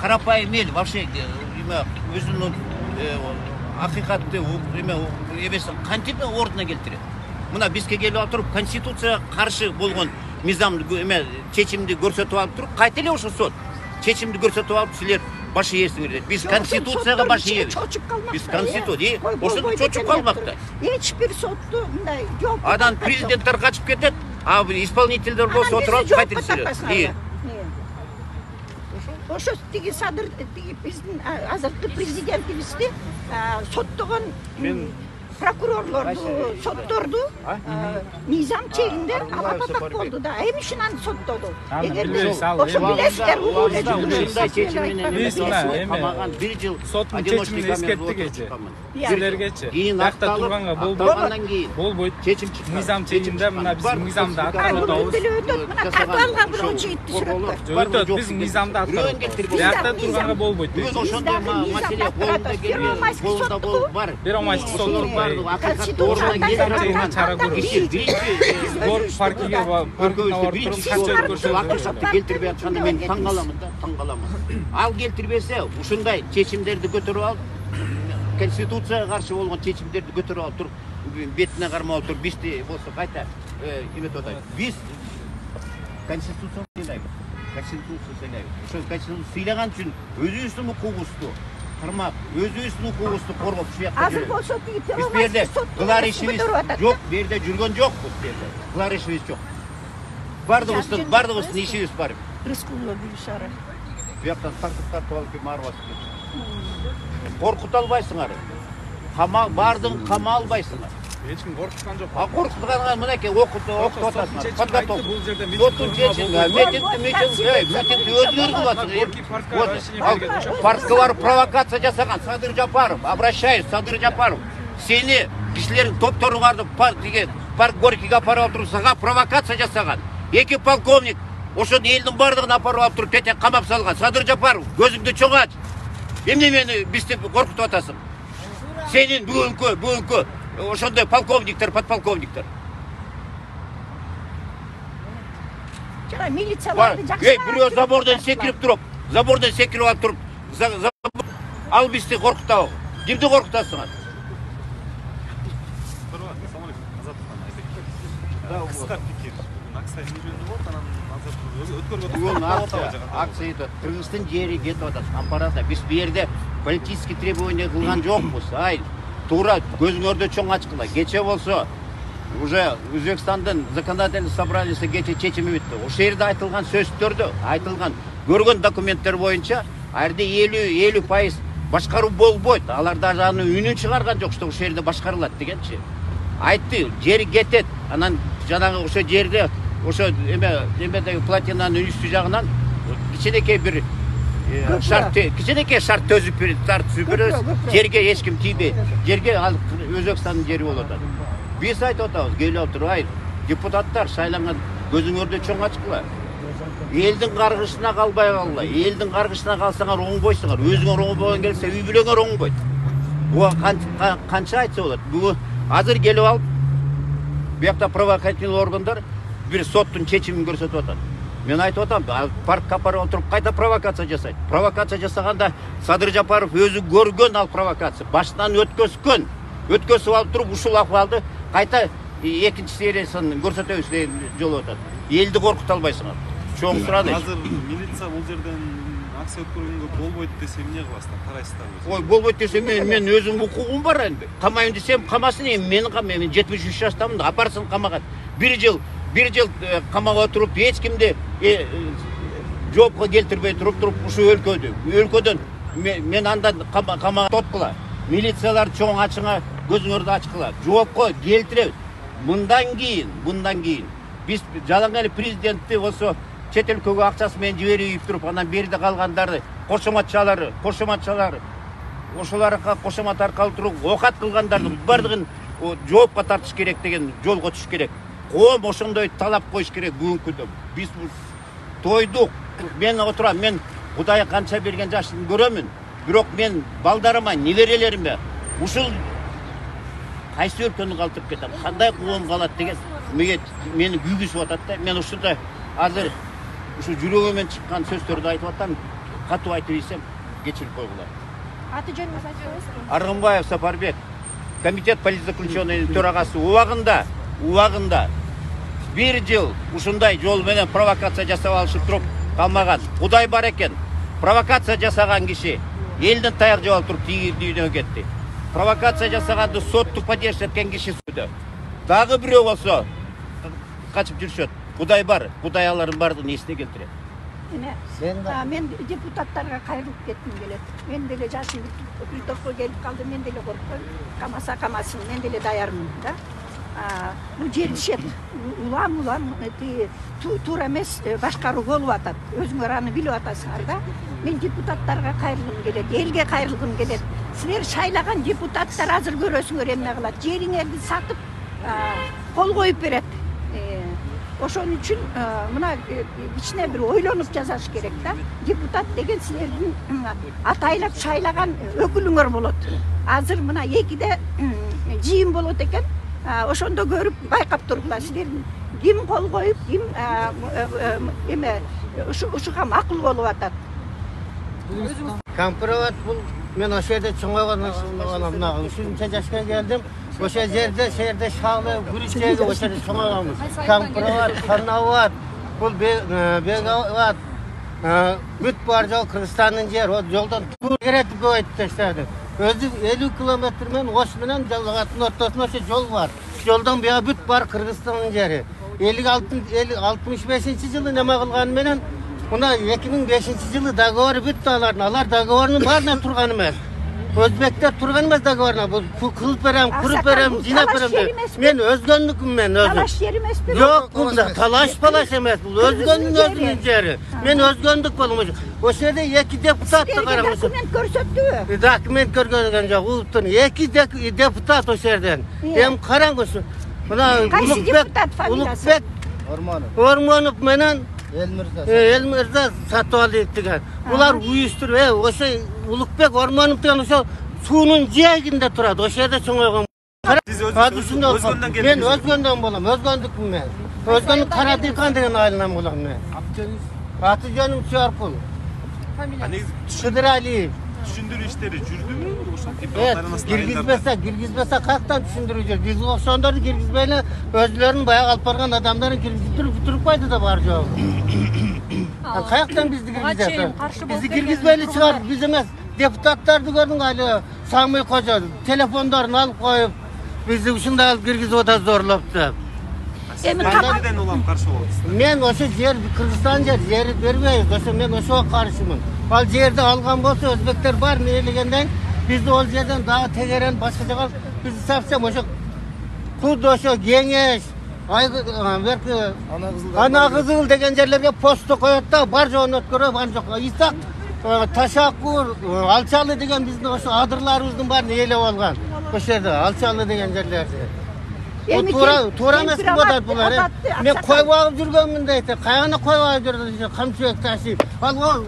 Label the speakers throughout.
Speaker 1: карапайым эл вообще өзүнүн акыйкатты эмесин кантип ордуна келтирет? Мына бизге келип алып туруп конституцияга каршы болгон мыйзам чечимди көрсөтүп алып туруп, кайта эле ошо сот чечимди көрсөтүп алып силер баш ийесиңер дейт. Биз конституцияга баш ийебиз. Биз конституция, ошондо чочуп калмак да.
Speaker 2: Эч бир сотту мындай жооп.
Speaker 1: Адан президенттер качып кетет, а исполнительдер болсо отуруп кайта эле.
Speaker 2: Ошо тиги садыр тиги биздин азыркы президентибизди соттогон прокурорлорду, сотторду мыйзам чегинде алапатак болду да. Эми ушунан соттоду. Эгерде ошо билесиздер,
Speaker 1: ушундай чечим менен камаган 1 жыл
Speaker 3: соттун чечимин эскерттик эже. Силергечи. Биякта турганга болбойт. Чечим мыйзам чегинде мына биз мыйзамды аткарабыз.
Speaker 2: Мына тартып алган бир 17 сүрөттөр.
Speaker 3: Өтөт, биз мыйзамды аткарабыз. Биякта турганга болбойт.
Speaker 1: Биз ошондой маселе колунда болуп бар.
Speaker 3: Первомайский сот бар.
Speaker 2: Конституцияга
Speaker 3: чара көрүп. Бор паркиге паркына барып туруп канча көрсөтүп
Speaker 1: келтирбей атканда мен таң каламын да, таң каламын. Ал келтирбесе, ушундай чечимдерди көтөрүп алып, конституцияга каршы болгон чечимдерди көтөрүп алып туруп, бетине кармап туруп, бизди болсо кайта эметип атайбыз. Биз конституцияны сыйлайбыз. Конституцияны сыйлайбыз. Ошо конституцияны сыйлаган үчүн өзүбүздүн укугубузду кармап, өзүбүздүн укугубузду коргоп ушуякта жүрөбүз.
Speaker 2: Азыр болсо тиги
Speaker 1: Бизде кылар ишибиз жок, берде жүргөн жокпуз берде. Кылар ишибиз жок. Бардыгыбыздын ишибиз бар.
Speaker 2: Рыскулова Гүлшара.
Speaker 1: Бияктан тартып алып келип арбасып. Коркута албайсыңар. Бардын кама албайсыңар.
Speaker 3: Эч ким коркуткан жок.
Speaker 1: Коркутканга мынакей окутуп атасыңар. Подготовка.
Speaker 3: Бул жерде
Speaker 1: Соттун чечими, митинг өзгөрүп атат. Паркка барып провокация жасаган Садыр Жапаров, обращаюсь, Садыр Жапаров. Сени кишилердин топтору барды парк Горькийге апарып алып туруп, сага провокация жасаган. 2 полковник ошол элдин бардыгын апарып алып туруп тетек камап салган. Садыр Жапаров, көзүңдү чоң ач. Эмне мени бизди коркутуп атасың? Сенин бүгүнкү ошондой полковниктер, подполковниктер.
Speaker 2: Жана милицияларды жакшы.
Speaker 1: Бирөө забордон секирип туруп, алып туруп, ал бизди коркутабы? Кимди коркутасыңар?
Speaker 3: Кыска пикир. Акция үйрөндү болот, анан
Speaker 1: акция өтөт. Кыргыздын жери кетип атат. Аппарата биз бу жерде политический требование кылган жокпуз. Ай, туура көзүңөрдү чоң ачкыла. Кече болсо уже Өзбекстандын законодательный собраниясы кече чечими бүттү. Ошол жерде айтылган сөздөрдү, айтылган көргөн документтер боюнча, айрда 50% башкаруу болбойт. Алар даже аны үнүн чыгарган жок, что ошол жерде башкарылат дегенчи. Айтты, жери кетет. Анан жанагы ошо жерде ошо эмедеги платинанын үстү жагынан кичинекей бир шарт төзүп беребиз. Жерге эч ким тийбейт. Жерге ал Өзбекстандын жери болот. Биз айтып атабыз, келип алып туруп, ай, депутаттар шайланган көзүңөрдү чоң ачкыла. Элдин каргышына калбай калла. Элдин каргышына калсаңар оңбойсуңар. Өзүңөр оңбогон келсе, үй бүлөңөр оңбойт. Буга канча айтса болот. Бу азыр келип алып, биякта правоохранительный органдар бир соттун чечимин көрсөтүп атат. Мен айтып атам, паркка апарып отуруп кайта провокация жасайт. Провокация жасаганда Садыр Жапаров өзү көргөн ал провокация. Башынан өткөзүп алып туруп ушул акыбалды кайта экинчи сериясын көрсөтөбүз деген жол атат. Элди коркута албайсыңар. Чоң сурады.
Speaker 3: Азыр милиция бул жерден акция өткөргөнгө болбойт десе эмне кыласыздар? Карайсыздарбы?
Speaker 1: Ой, болбойт десе мен өзүм укугум бар энди. Камайын десем камасын, мен 73 жаштамын, апарсын камага. 1 жыл камага туруп, эч кимди жоопко келтирбей туруп ушу өлкөдөн мен андан камага тоткула. Милициялар чоң ачыңа көзүңөрдү ачкыла. Жоопко келтиребиз. Мындан кийин биз жалаңгай президентти болсо чет өлкөгө акчасы менен жиберип туруп, анан берде калгандарды кошоматчалары ошоларга кошомат аркылуу туруп окат кылгандардын бардыгын жоопко тартыш керек деген жолго түшүш керек. Коом ошондой талап коюш керек бүгүнкү күндө. Биз тойдук. Мен отурам, мен Кудай канча берген жаштын көрөмүн. Бирок мен балдарыма, неберелериме ушул кайсы өлкөнү калтырып кетем, кандай коом калат деген мени күйгүзүп атат да. Мен ушунда азыр ушу жүрөгүмөн чыккан сөздөрдү айтып атам. Katı айтып исем geçirip koydular.
Speaker 2: Аты жөнүңүз айтыңыз.
Speaker 1: Арғынбаев Сапарбек, комитет политзаключенный төрағасы уағында bir жыл ушундай жол менен провокация жасап алышып туруп калмаган. Кудай бар экен. Провокация жасаган киши элдин таяк жеп алып туруп дүйнөгө кетти. Провокация жасаганды сотту поддержка эткен киши сөйдө. Дагы бирөө болсо качып жүрүшөт. Кудай бар, Кудай алардын бардыгын эсине келтирет.
Speaker 2: Мен депутаттарға қайрылып кеттім келет. Мен деле жасым Күлтопқа келіп қалды, мен деле қорықпай, қамасын, мен деле даярмын да. Бұл желішет, улам, тур емес башқару болуп атат. Өзүңөр аны билип атасыңар да. Мен депутаттарға қайрылғым келет, елге қайрылғым келет. Силер шайлаган депутаттар азыр көрөсүңөр эмне кылат. Жериңерди сатып, кол коюп берет. Ошон үчүн мына кичине бир ойлонуп жазаш керек да. Депутат деген силердин атайлап шайлаган өкүлүңөр болот. Азыр мына 2-де жыйын болот экен. Ошондо көрүп байкап тургула силердин ким кол коюп, ким эме ушуга макул болуп атат.
Speaker 4: Кампироват бул мен ошол жерде чоңойгон мына 3-нче жашка келдим. Ошол жерде шалы күрүчтеги ошол жерде чоңойгонбуз. Кампироват, Карнават, бул Бегават, бүт бар жол Кыргызстандын жери. О жолдон керети көп айтып таштады. Өзү 50 километр менен Ош менен Жалгаттын ортосунда ошо жол бар. Жолдон буга бүт бар Кыргызстандын жери. 65-жылы неме кылганы менен мына 2005-жылы договор бүттү алардын. Алар договорунун баарына турган эмес. Өзбектер турган эмес договоруна. Бул кылып берем, куруп берем, жыйнап берем деп. Мен өзгөндүкмүн мен өзүм.
Speaker 2: Талаш жер эмес бе?
Speaker 4: Жок, бул талаш эмес. Бул өзгөндүн жери. Мен өзгөндүк болом. Ошол жерде 2 депутатты караңыз.
Speaker 2: Документ көрсөттүбү?
Speaker 4: Документ көргөн жок. Улуттун 2 депутат ошол жерден. Эми караңыз. Мына Улукбек Ормонов менен Элмирза Сатыбалиев деген. Булар уюштуруп, ошо Улукбек Ормонов деген ошо суунун жээгинде турат. Ошол жерде чоңойгон. Мен өзгөндөн болом, өзгөндүкмүн мен. Өзгөндүк Карадыйкан деген айылынан болом мен. Аты жөнүм Чаркул. Кыдыралиев.
Speaker 5: Түшүндүрүү иштери жүрдүмү? Ошол депутаттар
Speaker 4: киргизбесе каяктан түшүндүрүү жүр? Биз ошондорду киргизбей эле өзлөрүнүн баягы алып барган адамдарын киргизип койду да бар жогу. Каяктан бизди киргизет? Бизди киргизбей эле чыгарып, биз эмес депутаттарды көрдүң али Самый Кожо телефондорун алып коюп, бизди ушундай алып киргизип атат зорлоп деп.
Speaker 5: Кандайдан улам каршы болосуз?
Speaker 4: Мен ошо жер Кыргызстан жери бербейбиз. Ошо мен ошого каршымын. Ал жерди алган болсо өзбектер бар мейлегенден бизди ол жерден дагы тегерен башка жака бизди сапсам ошо Куд ошо Кеңеш, Ана Кызыл деген жерлерге посту коет да бар жоон өткөрөп ан жок. Исак Ташакур, Алчалы деген биздин ошо адырларыбыздын баарын ээлеп алган. Ошол жерде Алчалы деген жерлерди. Туура эмес кылып атат булар. Мен кой багып жүргөнмүн дейт. Каяна кой багып жүрдүм, камчыбек ташып. Ал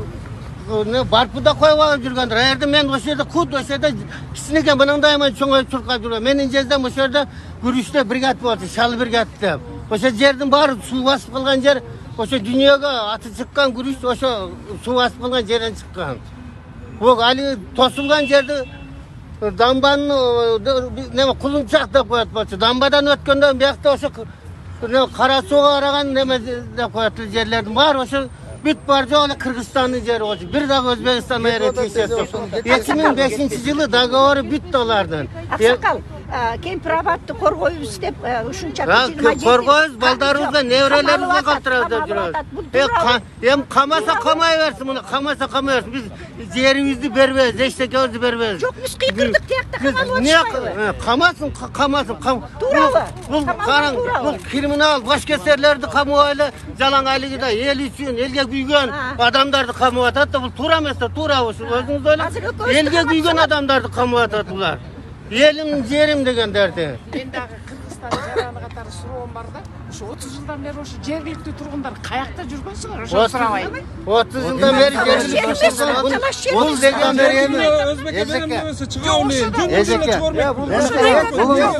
Speaker 4: барпыда кой багып жүргөндөр. Эрде мен ошол жерде Куд ошол жерде кичинекей мындай мен чоңоюп чуркап жүргөм. Менин жездем ошол жерде күрүштө бригада болчу, шал бригада деп. Ошол жердин баары суу басып калган жер, ошо дүйнөгө аты чыккан күрүш ошо суу басып калган жерден чыккан. Бул али тосулган жерди дамбанын неме кулунчак деп коет болчу. Дамбадан өткөндөн биякта ошо кара сууга караган неме деп коет жерлердин баары ошо бүт бар жок эле Кыргызстандын жери болчу. Бир дагы Өзбекстанга эретишет. 2005-жылы договору бүттү алардын.
Speaker 2: Аксакал, кемпир-абадты коргойбуз деп ушунча 27
Speaker 4: коргойбуз, балдарыбызга, неберелерибизге калтырабыз деп жүрөбүз. Эми камаса камай берсин, муну камаса камай берсин. Биз жерибизди бербейбиз, эчтекебизди бербейбиз.
Speaker 2: Жок, биз кыйкырдык тиякта камалып атышпайбы?
Speaker 4: Камасын.
Speaker 2: Туурабы?
Speaker 4: Бул караң, бул криминал башкесерлерди камап эле жалаңайлыгыда эл үчүн, элге күйгөн адамдарды камап атат да, бул туура эмес да, туура ушул өзүңүз ойлоңуз. Элге күйгөн адамдарды камап атат булар. Елім жерім дегендерді.
Speaker 6: Мен дағы Кыргызстан жараны қатары суроом бар да. Ошо 30 жылдан бери ошо жергиликтүү тургундар каякта жүргөнсүңөр? Ошо сурабайм.
Speaker 4: 30 жылдан бери жергиликтүү тургундар. Бул дегендер эми
Speaker 3: Өзбекке берем дебесе чыгабы.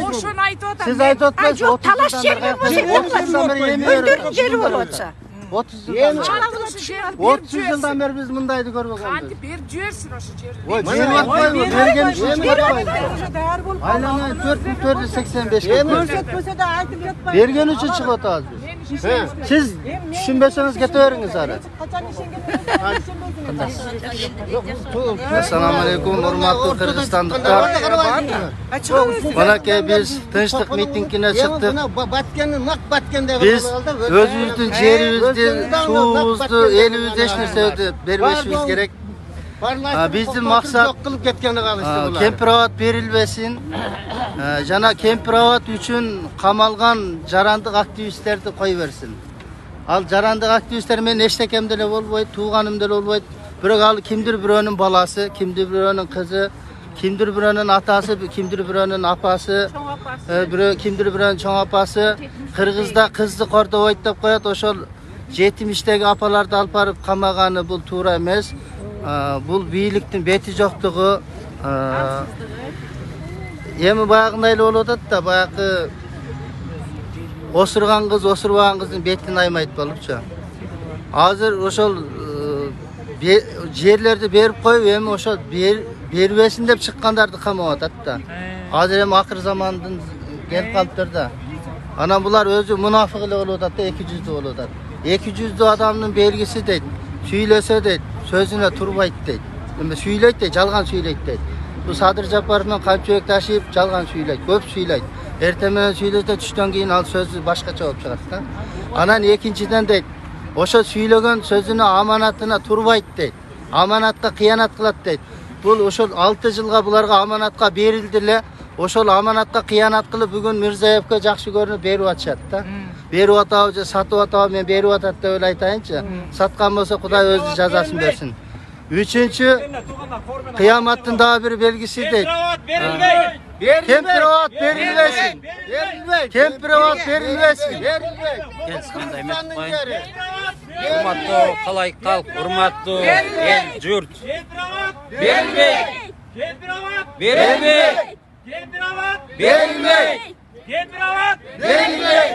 Speaker 6: Ошону айтып атам.
Speaker 4: Сиз айтып атпайсыз.
Speaker 2: Талаш жер болсо, өндүрүн жери болуп атса.
Speaker 4: 30 жылдан бeri biz мындайды көрбөгөнбүz.
Speaker 6: Kanti bir jüersin o жерди.
Speaker 4: Жер атпайбы, берген үшін атпайбы. Айлана 4485
Speaker 7: Көрсөтпөсө да айтып жатпайбы.
Speaker 4: Берген үшін чыгып атабыз biz. Siz düşünbeseniz kete öğreniniz ara. Assalamu alaikum, hurmatlı Kırgızstanlıklar. Manake biz tinçlik mitingine çıktık. Biz özümüzdün jerimizni, suwubuzdu, elibizde hech narsa bermeshimiz gerek. Bizim maksat kempirawat berilmesin. Jana kempirawat üçün kamalgan jarandık aktivistlerdi koy versin. Al jarandık aktivistler men eştekem dele bolboyt, tuğanım dele bolboyt. Biroq al kimdir birönün balası, kimdir birönün kızı, kimdir birönün atası, kimdir birönün apası, kimdir birönün çoң apası. Kırgızda kızdı korda oytap koyat, oşol жетимиштеги апаларды алып барып камаганы бул туура эмес. Бул бийликтин бети жоктугу. Эми баягындай эле болуп атат да, баягы осурган кыз осурбаган кыздын бетин аймайт болупчу. Азыр ошол жерлерди берип коюп, эми ошол бербесин деп чыккандарды камап атат да. Азыр эми акыр замандын келип калыптыр да. Анан булар өзү мунафык эле болуп атат да, 200'lü болуп атат. 200'lü adamın belgisi deyt, süylese deyt, sözüne turbayt deyt. Süyleyt deyt, жалган süyleyt deyt. Bu Sadır Japarov'dan kamçöek taşıyıp жалган süyleyt, köp süyleyt. Ertemenen süylese tüşten keyin al sözü başkaça olup çıgat da. Anan ekinçiden deyt, oşo süylegen sözüne amanatına turbayt deyt. Amanatta kıyanat kılat deyt. Bul oşol 6 жылга bularga amanatka berildiler. Oşol amanatqa kıyanat kılıp bugün Mirzayev'e жақсы görünüp berip atışat da. Berip atabı, satıp atabı, men berip atat da öyle aytayınçı. Satkan bolsa Kuday özü cazasını versin. Üçüncü, kıyamattın daha bir belgisi deyt. Kempirawat berilmesin. Kempirawat berilmesin.
Speaker 3: Урматтуу калай калк, урматтуу эл журт. Berilmey. Berilmey. Kempirawat berilmey. Kempirawat berilmey.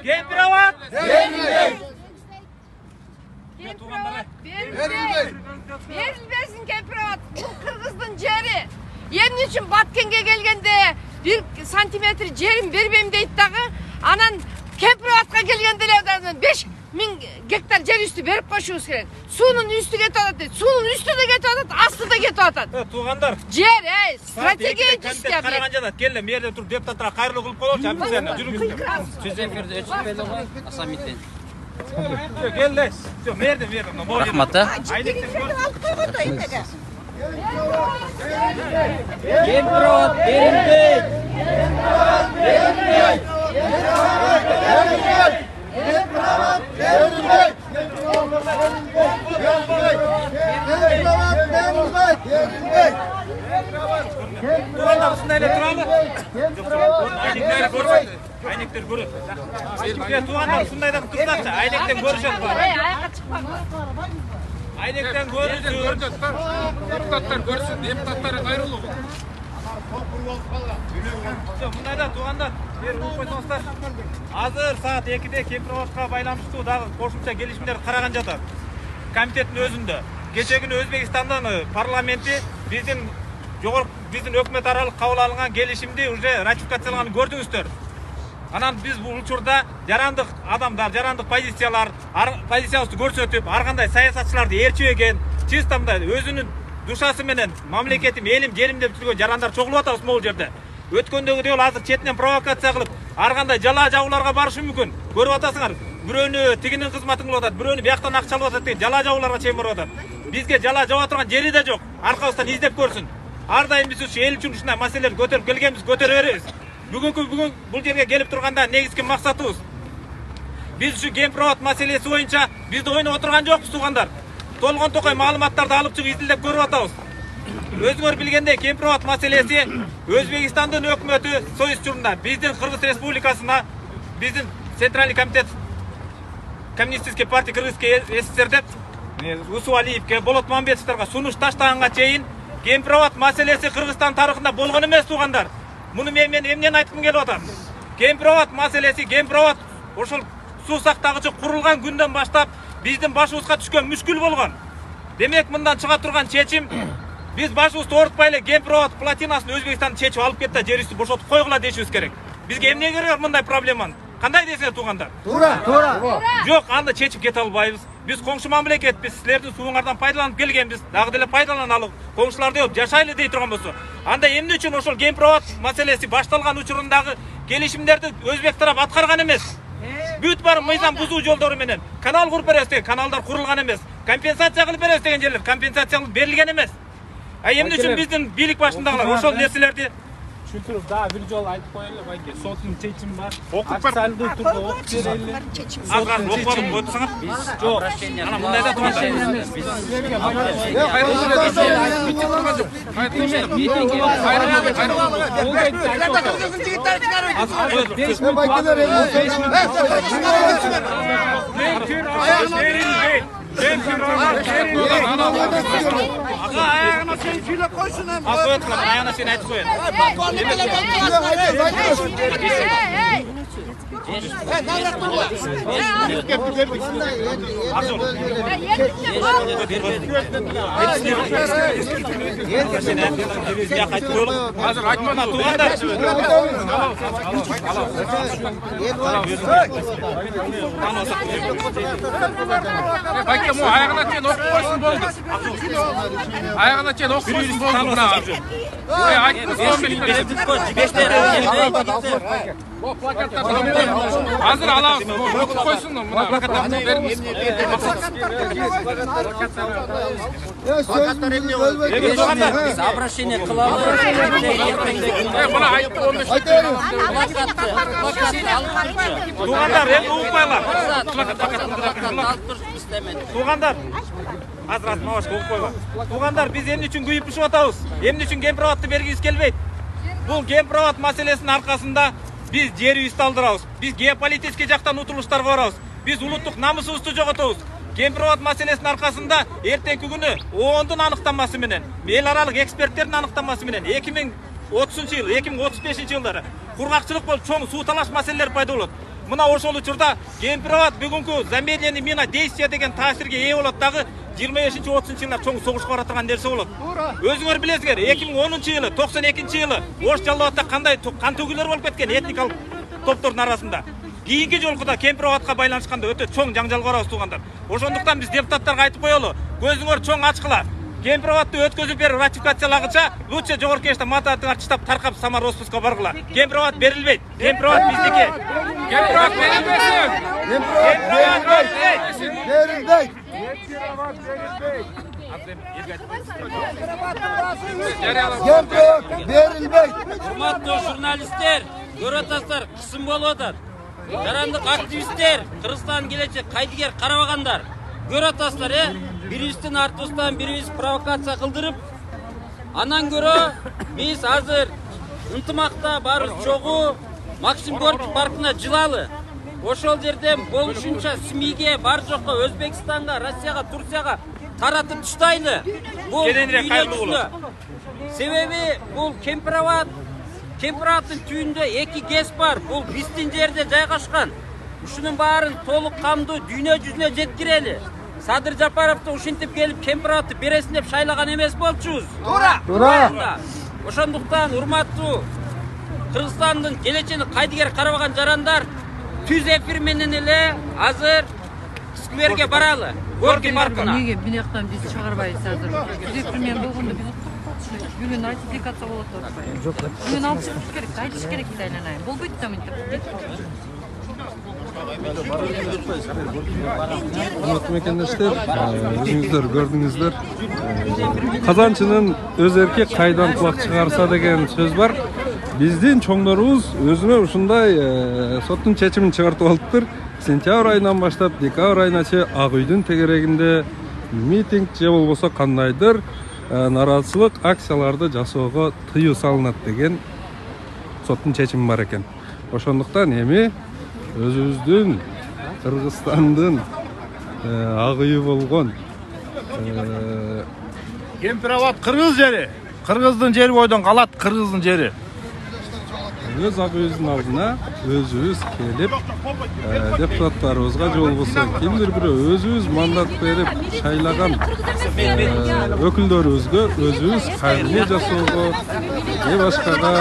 Speaker 3: Kempirawat berilmey.
Speaker 8: Verilmesin kempirawat. Bu Kırgızdın jeri. Emin üçün Batkenge gelgende 1 santimetr jerim bermem deyt dagı. Anan kempirawatqa gelgendelerden 5000 gektar jer üstü berip koşuğuz kerek. Suunun üstü ketip atat deyt. Suunun üstü de ketip atat, astı da ketip atat.
Speaker 3: Tuğandar.
Speaker 8: Jer, strategiya işlep.
Speaker 3: Karaganjada keldim, merde tur deputattara kayırlı kılıp koyalım. Biz seni жүрүңүз. Сөз эфирде өчүппөйдү го, Асамиттен.
Speaker 9: Келди.
Speaker 3: Мerde. Рахмат.
Speaker 9: Kempirawat berilmey.
Speaker 3: Tuğandar ушундай эле туралы. Айнектер көрөт. Туғандар ушундай да кыздакча айнектен көрүшөт бар.
Speaker 8: Аяққа чықпа.
Speaker 3: Айнектен көрүшөт.
Speaker 9: Депутаттар көрсүн, депутаттары кайрылуу.
Speaker 3: Мындай да туғандар, берип койсоңуздар. Азыр саат 2'de Kempirawatка байланыштуу дагы кошумча келишимдер караган жатат. Комитеттин өзүндө. Кече күнү Өзбекстандан парламенти биздин өкмөт аралык кабыл алынган келишимди уже ратификацияланганын көрдүңүздөр. Анан биз бул учурда жарандык адамдар, жарандык позициябызды көрсөтүп, ар кандай саясатчыларды ээрчибеген, чисто мындай өзүнүн душасы менен мамлекетим, элим, жерим деп жүргөн жарандар чогулуп атабыз могул жерде. Өткөндөгүдөй эле азыр четинен провокация кылып, ар кандай жала жабууларга барышы мүмкүн. Көрүп атасыңар, бирөөнү тигинин кызматын кылып атат, бирөөнү бияктан акча алып атат деген жала жабууларга чейин барып атат. Бизге жала жаба турган жери да жок. Аркабыздан издеп көрсүн. Ар дайым биз ушу эл үчүн ушундай маселелерди көтөрүп келгенбиз, көтөрө беребиз. Бүгүн бул жерге келип турганда негизги максатыбыз биз ушу Kempirawat маселеси боюнча бизди ойноп отурган жокпуз туугандар. Толгон токой маалыматтарды алып чыгып изилдеп көрүп атабыз. Өзүңөр билгендей Kempirawat маселеси Өзбекстандын өкмөтү союз учурунда биздин Кыргыз Республикасына, биздин Центральный комитет Коммунистической партии Кыргызской ССР деп Усуалиевке, Болот Мамбетовторго сунуш таштаганга чейин Kempirawat маселеси Кыргызстан тарыхында болгон эмес туугандар. Муну мен эмнени айткым келип атам? Kempirawat маселеси, Kempirawat ошол суу сактагычы курулган күндөн баштап биздин башыбызга түшкөн мүшкүл болгон. Демек мындан чыга турган чечим биз башыбызды оорутпай эле Кемпироват плотинасын Өзбекстан чечип алып кетти, жерибизди бошотуп койгула дешибиз керек. Бизге эмне кереги бар мындай проблеманы? Кандай десеңер туугандар?
Speaker 4: Туура.
Speaker 3: Жок, анда чечип кете албайбыз. Биз коңшу мамлекетпиз, силердин сууңардан пайдаланып келгенбиз. Дагы деле пайдаланалы, коңшулар деп жашайлы дей турган болсо. Анда эмне үчүн ошол Кемпироват маселеси башталган учурундагы келишимдерди Өзбек тарап аткарган эмес? Бүт бар мыйзам бузуу жолдору менен канал куруп беребиз деген каналдар курулган эмес. Компенсация кылып беребиз деген жерлер компенсация кылып берилген эмес. Эмне үчүн биздин бийлик башындагылар ошол нерселерди
Speaker 9: Tushuntirib, daha bir jol aytib qo'yaylik, aka. Sotning chechimi bor.
Speaker 3: O'qib ber.
Speaker 9: Salda turdi, o'qib beraylik.
Speaker 3: Azg'ar o'qib qo'ysangiz.
Speaker 9: Yo'q.
Speaker 3: Ana bundayda turadi. Ayağına sen şöyle koysun hem. Ayağına sen aytıp koyun. Hazır aytma tuğanlar.
Speaker 9: Aka, bu ayağına sen okup koysun boldu. Ayağına sen okup koysun boldu buna. Bu plakatlar hazır alamiz. Okup koysun da buna. Plakatlarını veriniz.
Speaker 10: Biz обращение kılalım.
Speaker 9: Buna ayıptı 15
Speaker 3: Tuğanlar hem uğupaylar. Tuğanlar. Azır asma başka uğupaylar. Tuğanlar biz emne üçün kuyup düşüp atabız. Emne üçün Kempirovatты bергimiz kelbeyt. Бул Кемпироват маселесинин аркасында биз жерибизди алдырабыз. Биз геополитический жактан утулуштарга барабыз. Биз улуттук намысыбызды жоготобуз. Кемпироват маселесинин аркасында эртеңки күнү ООНдун аныктамасы менен, эл аралык эксперттердин аныктамасы менен 2030-жыл, 2035-жылдары кургакчылык болуп чоң суу талаш маселелер пайда болот. Мына ошол учурда Кемпироват бүгүнкү замедление мина действия деген таасирге ээ болот дагы 25-30-жылдар чоң согушка бара турган нерсе болот. Өзүңөр билесиңер, 2010-жылы, 92-жылы Ош Жалалабадта кандай кан төгүүлөр болуп кеткен этникалык топтордун арасында. Кийинки жолкуда Кемпироватка байланышканда өтө чоң жаңжал барабыз туугандар. Ошондуктан биз депутаттарга айтып коелу, көзүңөр чоң ачкыла. Кемпироватты өткөзүп берип ратификациялагыча лучше жогорку кеңеште мандатыңарды чыштап таркап самар роспуска баргыла. Кемпироват берилбейт. Кемпироват биздики.
Speaker 9: Кемпироват берилбейт.
Speaker 4: Берилбейт. Берилбейт.
Speaker 10: Урматтуу журналисттер, көрүп атасыздар, кысым болуп атат. Жарандык активисттер, Кыргызстан келечек кайдыгер карабагандар. Көрүп атасыздар, бирибиздин артыбыздан бирибиз провокация кылдырып, анан көрө биз азыр ынтымакта барыбыз чогуу Максим Горький паркына жылалы. Ошол жерден болушунча СМИге, бар жокко Өзбекстанга, Россияга, Турцияга таратып туштайлы. Бул себеби бул Кемпироваттын түйүндө 2 ГЭС бар. Бул биздин жерде жайгашкан. Ушунун баарын толук камдуу дүйнө жүзүнө жеткирели. Садыр Жапаровду ушинтип келип Кемпироватты бересин деп шайлаган эмес болчубуз. Туура. Ошондуктан урматтуу Кыргызстандын келечегин кайдыгер карабаган жарандар түз эфир менен эле азыр скверге баралы. Горький паркына.
Speaker 11: Неге бинаяктан биз чыгарбайбыз азыр? Түз эфир менен болгондо биз бүгүн ратификация болот деп атпайбы? Жок. Бүгүн алып чыгыш керек, айтыш керек дейт айланайын. Болбойт да мынтип.
Speaker 12: Урматтуу мекендештер, өзүңүздөр көрдүңүздөр. Казанчынын өз эрки кайдан кулак чыгарса деген сөз бар. Биздин чоңдорубуз өзүнө ушундай соттун чечимин чыгартып алыптыр. Сентябрь айынан баштап декабрь айына чейин Ак үйдүн тегерегинде митинг же болбосо кандайдыр нараазычылык акцияларды жасоого тыюу салынат деген соттун чечими бар экен. Ошондуктан эми өзүбүздүн Кыргызстандын ак үйү болгон
Speaker 9: Кемпироват кыргыз жери. Кыргыздын жери бойдон калат, кыргыздын жери.
Speaker 12: өз ак үйүбүздүн алдына өзүбүз келип депутаттарыбызга жолугусу кимдир бирөө өзүбүз мандат берип шайлаган өкүлдөрүбүзгө өзүбүз кайрылуу жасоого же башкага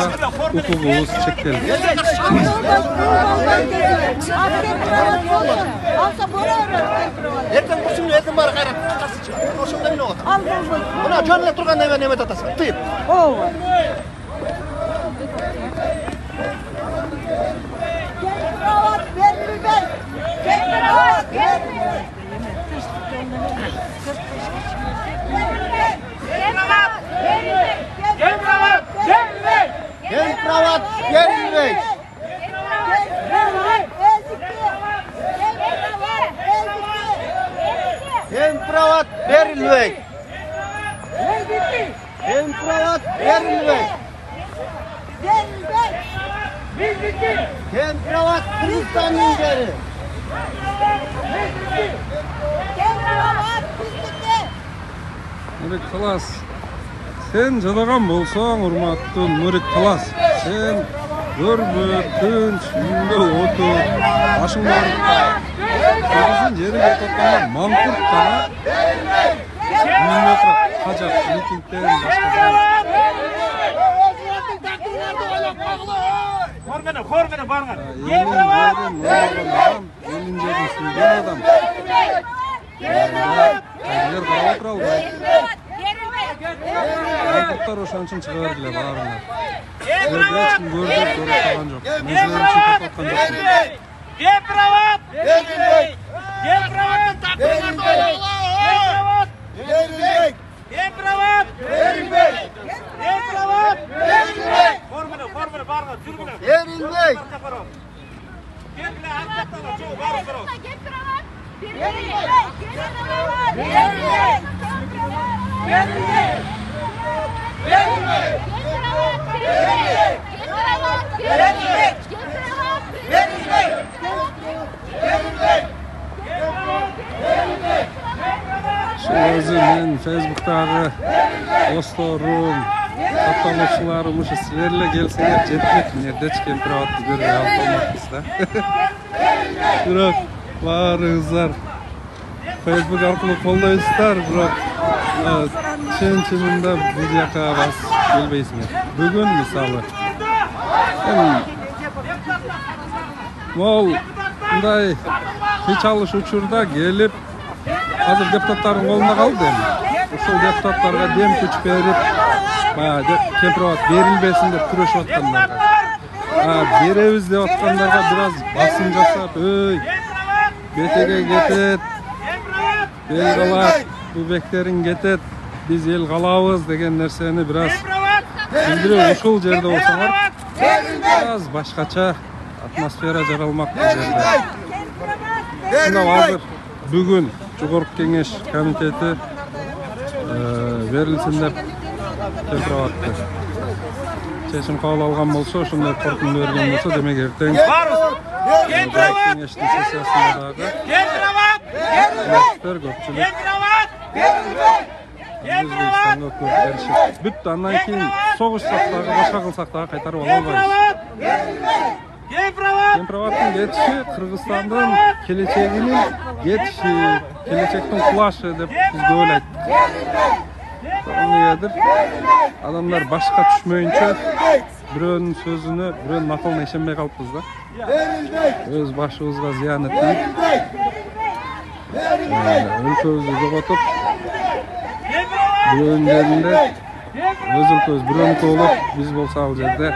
Speaker 12: укугубуз чектелди.
Speaker 4: Эртең курсун эртең баары кайрап чыккансычы. Ошондо эмне болот? Мына жөн эле турганда эме неме атасың? Тыйып.
Speaker 7: Ооба.
Speaker 4: Кемпирабад берилбейт. Кемпирабад берилбейт. Кемпирабад берилбейт. Кемпирабад Кыргызстандын жери.
Speaker 12: Нурик Талас, сен жадаган болсоң, урматтуу Нурик Талас, сен көрбө, тынч, үйүңдө отур, башың барып, өзүң жерге тотканда мамтур гана үйүндө отуруп, кажак, митингден башка.
Speaker 3: Хор менен барган.
Speaker 12: Элин жерин сүйгөн адам. Кайдыгер карап отура албайт. Депутаттар ошон үчүн чыга бергиле баарына. Силерди эч ким көрдүп көрөтөгөн жок. Мезгилин үчүн токтоткон жоксуң.
Speaker 3: Кемпирабад! Берилбейт! Кемпирабад! Берилбейт! Кемпирабад! Берилбейт! Кемпирабад! Берилбейт! Хор менен барган, жүргүлө.
Speaker 4: Берилбейт.
Speaker 3: Келгиле, аттактагы жол баары суроо.
Speaker 8: Кемпирабад!
Speaker 12: Өзү мен Facebook'тагы досторум, катталуучуларым ушу силер эле келсеңер жетмек нердеч Кемпирабадды көрбөй алып калмакпыз да. Бирок баарыңыздар Facebook аркылуу колдойсуздар, бирок чын-чынында бул жака бас келбейсиңер. Бүгүн мисалы могул мындай кыйчалыш учурда келип азыр депутаттардын колунда калды эми. Ушул депутаттарга дем күч берип, баягы Кемпирабад берилбесин деп күрөшүп аткандарга, беребиз деп аткандарга бир аз басым жасап, өй, бетеге кетет, бел калат, бубектериң кетет, биз эл калабыз деген нерсени бир аз билдирип ушул жерде болсоңор, бир аз башкача атмосфера жаралмак бул жерде. Мына азыр бүгүн Жогорку Кеңеш комитети берилсин деп Кемпирабадды чечим кабыл алган болсо, ошондой коркунду берген болсо, демек эртең кеңештин сессиясында дагы депутаттар көпчүлүк Өзбекстанга көп беришет. Бүттү, андан кийин согушсак дагы, башка кылсак дагы кайтарып ала албайбыз. Кемпирабаддын кетиши Кыргызстандын келечегинин кетиши, келечектин кулашы деп биз көп эле айттык. Эмнегедир адамдар башка түшмөйүнчө бирөөнүн сөзүнө, бирөөнүн акылына ишенбей калыппыз да. Өз башыбызга зыян этпейт. Өлкөбүздү жоготуп, бирөөнүн жеринде өз өлкөбүз бирөөнүкү болуп, биз болсо ал жерде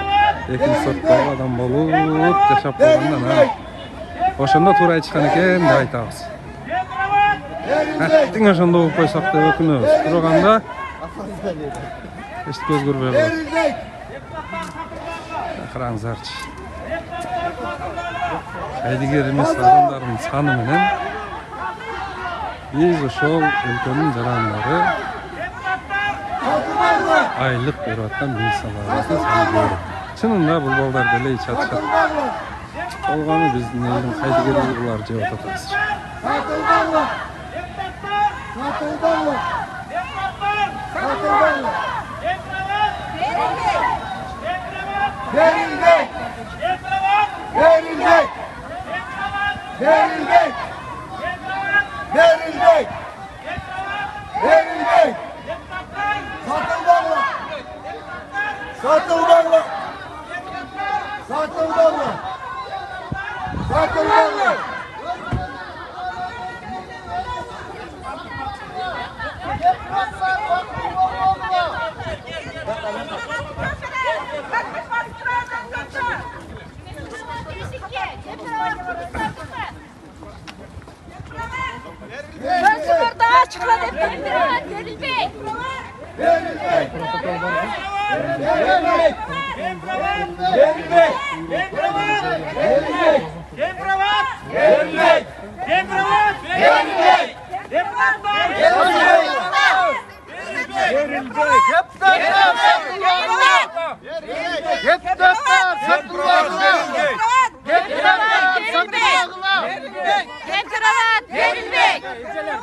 Speaker 12: экинчи сорттогу адам болуп жашап калгандан ошондо туура айтышкан экен деп айтабыз. Тең ошондо болуп койсок деп өкүнөбүз. Бирок анда эч көз көрбөй калат. Караңыздарчы. Кайдыгер эмес адамдардын саны менен биз ошол өлкөнүн жарандары айлык берип аткан милицияларыбыздын саны көп. Чынында бул балдар деле ич атышат. Болгону биздин элдин кайдыгерлиги булар жеп атабыз.
Speaker 13: Satıldı. Satıldı. Satıldı.
Speaker 8: Gözüm orada açıkladı hep verilmey. Verilmey.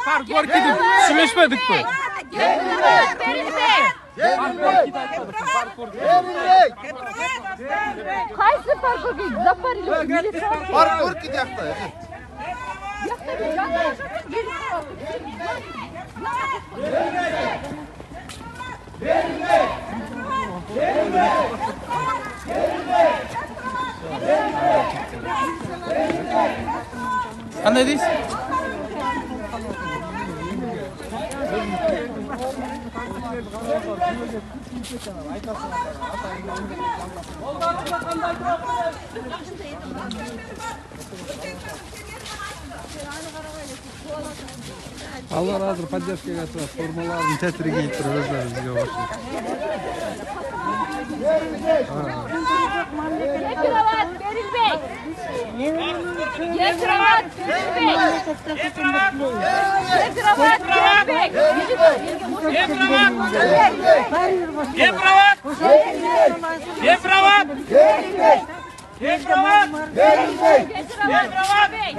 Speaker 12: Fark var ki süleşmedik mi?
Speaker 8: Kaysı parkur değil, zapar ile.
Speaker 13: Parkur ki yakta.
Speaker 9: Anladınız? Allah razı olsun. Поддержка yaptı. Formaların tetri giyip duruyorlar bizge başlıyor.
Speaker 8: Kravat verilmey. Kravat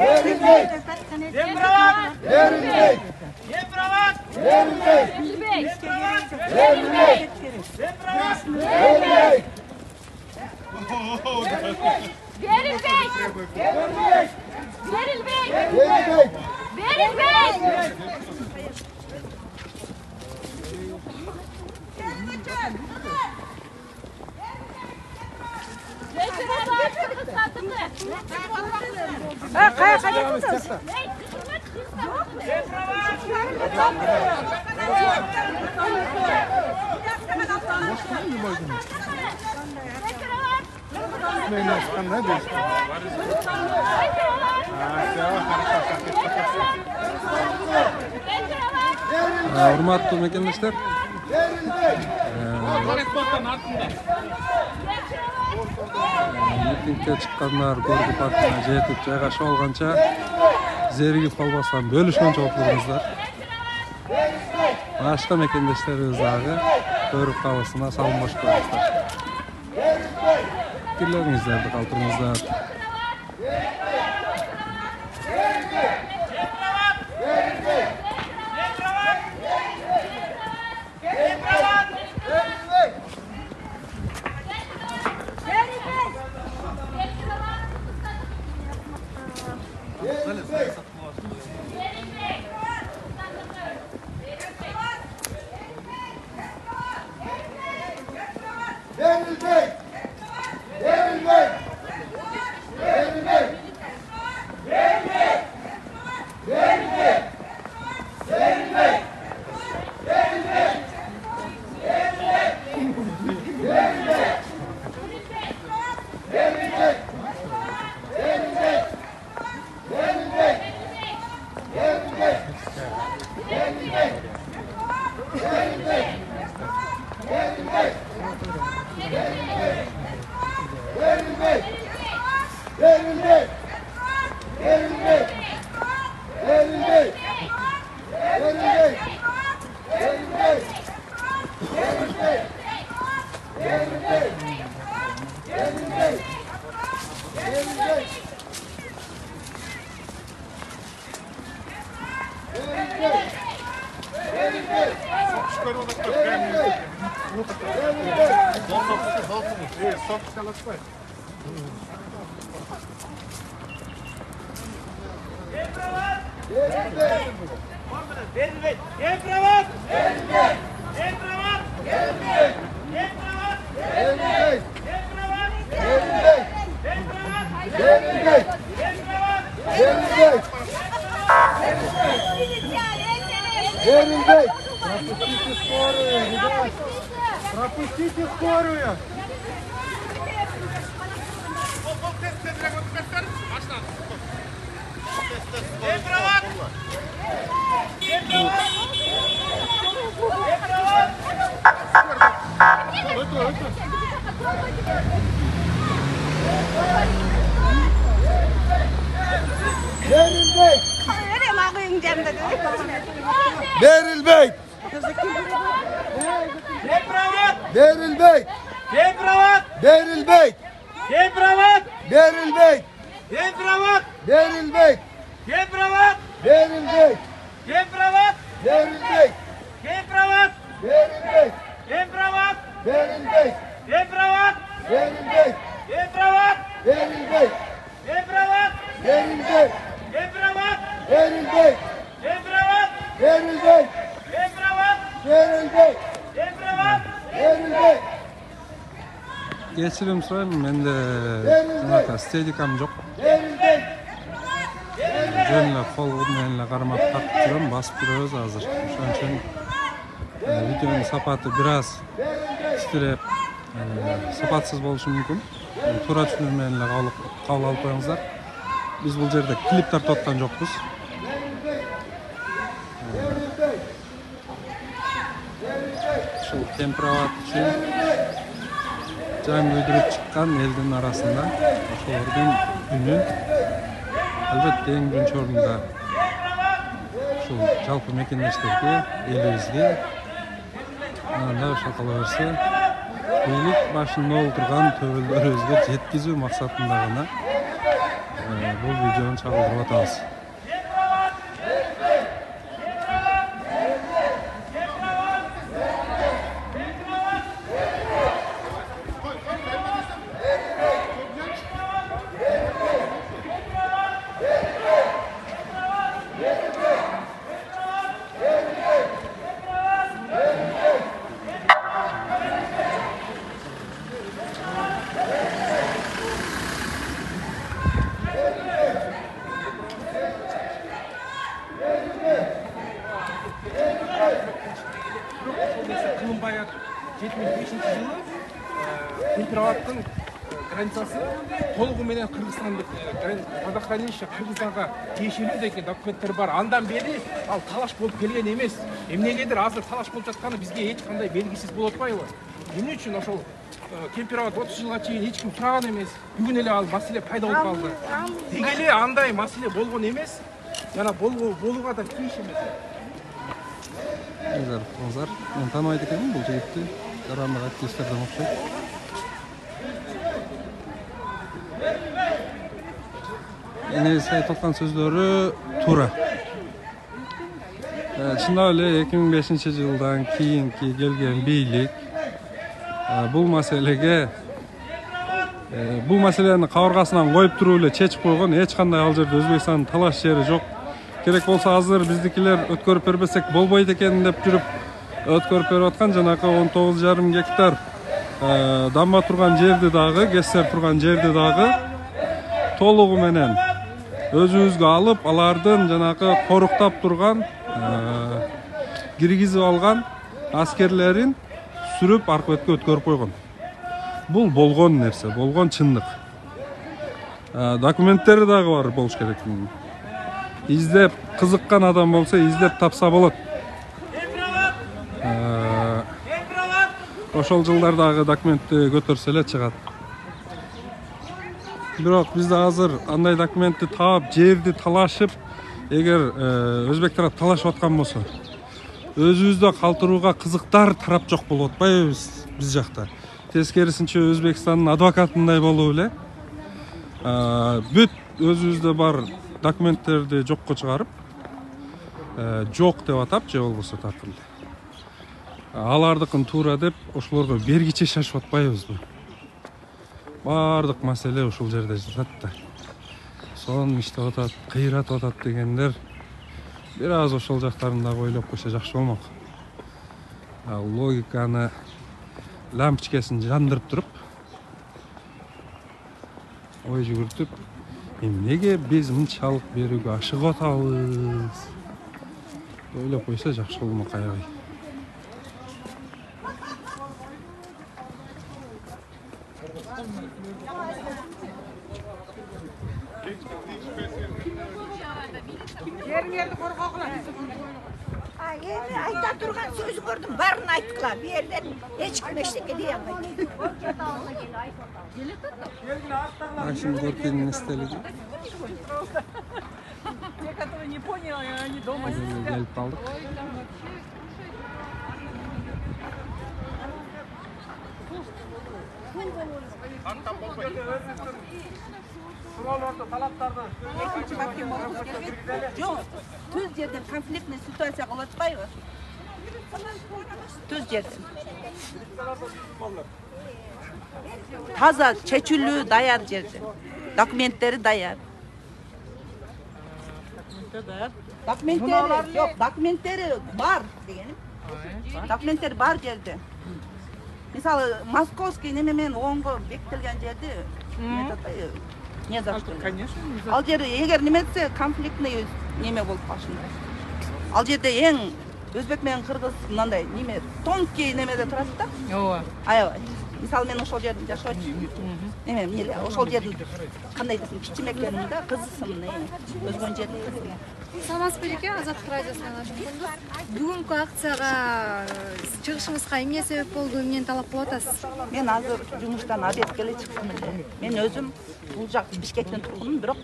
Speaker 8: verilmey. Kravat verilmey.
Speaker 12: Hurmatlı mekandaşlar, mitingге çıkanlar Gorky parkına жетip жайгашып алганча зеригип калбастан бөлүшкөн жоопсуздугуңуздар. Башка мекендештерибиз дагы көрүп калышына салынбаш коюңуздар. Пикирлериңиздерди калтырыңыздар.
Speaker 13: Verilmey. Пропустите скорую! Berilbek! Berilbek! Berilbek! Berilbek! Berilbek! Berilbek! Berilbek! Berilbek! Berilbek! Berilbek! Berilbek! Berilbek! Berilbek! Berilbek! Berilbek! Berilbek! Berilbek!
Speaker 12: Geçirim sorayım, mende steadikam yok. Жөнле кол менен кармап тартып жүрөм, басып жүрөбүз азыр. Ошон үчүн видеонун сапаты бир аз кичирээк сапатсыз болушу мүмкүн. Туура түшүнүү менен эле кабыл алып коюңуздар. Биз бул жерде клип тартып аткан жокпуз. Ушул температура үчүн жан көйдүрүп чыккан элдин арасында ошолордун үнү албетте эң биринчи орунда ушул жалпы мекендештерге, элибизге, анда ошол кала берсе бийлик башында отурган төбөлдөрүбүзгө жеткизүү максатында гана бул видеону чагылдырып атабыз.
Speaker 9: Кылымбай 75-жылы Темпироваттын границасы толугу менен Кыргызстандык водохранилище Кыргызстанга тиешелүү деген документтер бар. Андан бери ал талаш болуп келген эмес. Эмнегедир азыр талаш болуп жатканы бизге эч кандай белгисиз болуп атпайбы? Эмне үчүн ошол Темпироват 30 жылга чейин эч ким сураган эмес. Бүгүн эле ал маселе пайда болуп калды. Деги эле андай маселе болгон эмес. Жана болууга да тийиш эмес.
Speaker 12: Озар, мен таныбайт экенмин бул жигитти. Карандык активисттерден окшойт. Энеси айтып аткан сөздөрү туура. Чындап эле 2005-жылдан кийинки келген бийлик бул маселени кабыргасынан коюп туруп эле чечип койгон. Эч кандай ал жерде Өзбекстандын талаш жери жок. Керек болса азыр биздикилер өткөрүп бербесек болбойт экен деп жүрүп өткөрүп берип аткан жанакы 19,5 гектар дамба турган жерди дагы, кессер турган жерди дагы толугу менен өзүбүзгө алып, алардын жанакы коруктап турган, киргизип алган аскерлерин сүрүп аркы бетке өткөрүп койгон. Бул болгон нерсе, болгон чындык. Документтери дагы бар болуш керек. İzlep kızıkkan adam olsa izlep tapsa bolot. Ошол жылдардагы документти көтөрсө эле чыгат. Бирок бизде азыр андай документти таап, жерди талашып, эгер өзбек тарап талашып аткан болсо, өзүбүздө калтырууга кызыктар тарап жок болуп атпайбы биз жакта. Тескерисинче Өзбекстандын адвокатындай болуп эле бүт өзүбүздө бар документтерди жокко чыгарып, жок деп атап, же болбосо тартып эле. Алардыкын туура деп, ошолорго бергиче шашып атпайбызбы? Бардык маселе ушул жерде жатат да. Сон иштеп атат, кыйратып атат дегендер бир аз ошол жактарын дагы ойлоп койсо жакшы болмок. Логиканы лампочкасын жандырып туруп, ой жүгүртүп, эмнеге биз мынчалык берүүгө ашыгып атабыз? Ойлоп койсо жакшы болмок аябай.
Speaker 6: Жеріңерді қорғау қылады.
Speaker 2: Endi ayta turgan so'zinglarning barini aytdilar. Bu yerdan hech kim eşlik dey olmaydi.
Speaker 12: Ашим Горкинин эстелиги.
Speaker 7: Те, которые не поняли, они дома
Speaker 12: Келип калдык.
Speaker 7: Жоқ, төз жерден конфликтный ситуация қылатпайбы? Төз жерден. Таза, чечүлүү даяр жерде. Документтери даяр. Документтери, жоқ, документтери бар дегеним. Документтери бар жерде. Мисалы, московский немемен оңго бекітілген жерде не за что.
Speaker 9: Конечно.
Speaker 7: Ал жерде егер неме десе конфликтный неме болып қалсын. Ал жерде ең өзбек менен кыргыз мынандай неме тонкий немеде турат да.
Speaker 11: Ооба.
Speaker 7: Аябай. Мисалы мен ошол жерде жашап жүрмүн. Неме ошол жердин кандай десем кичиме экенин да кызысым өзгөн жердин кызы.
Speaker 14: Саламатсызбы эке, Азаттык радиосунан ашканбыз. Бүгүнкү акцияга чыгышыңызга эмне себеп болду, эмнени талап кылып атасыз?
Speaker 7: Мен азыр жумуштан обед келе чыктым эле. Мен өзүм бул жак Бишкектен тургунмун, бирок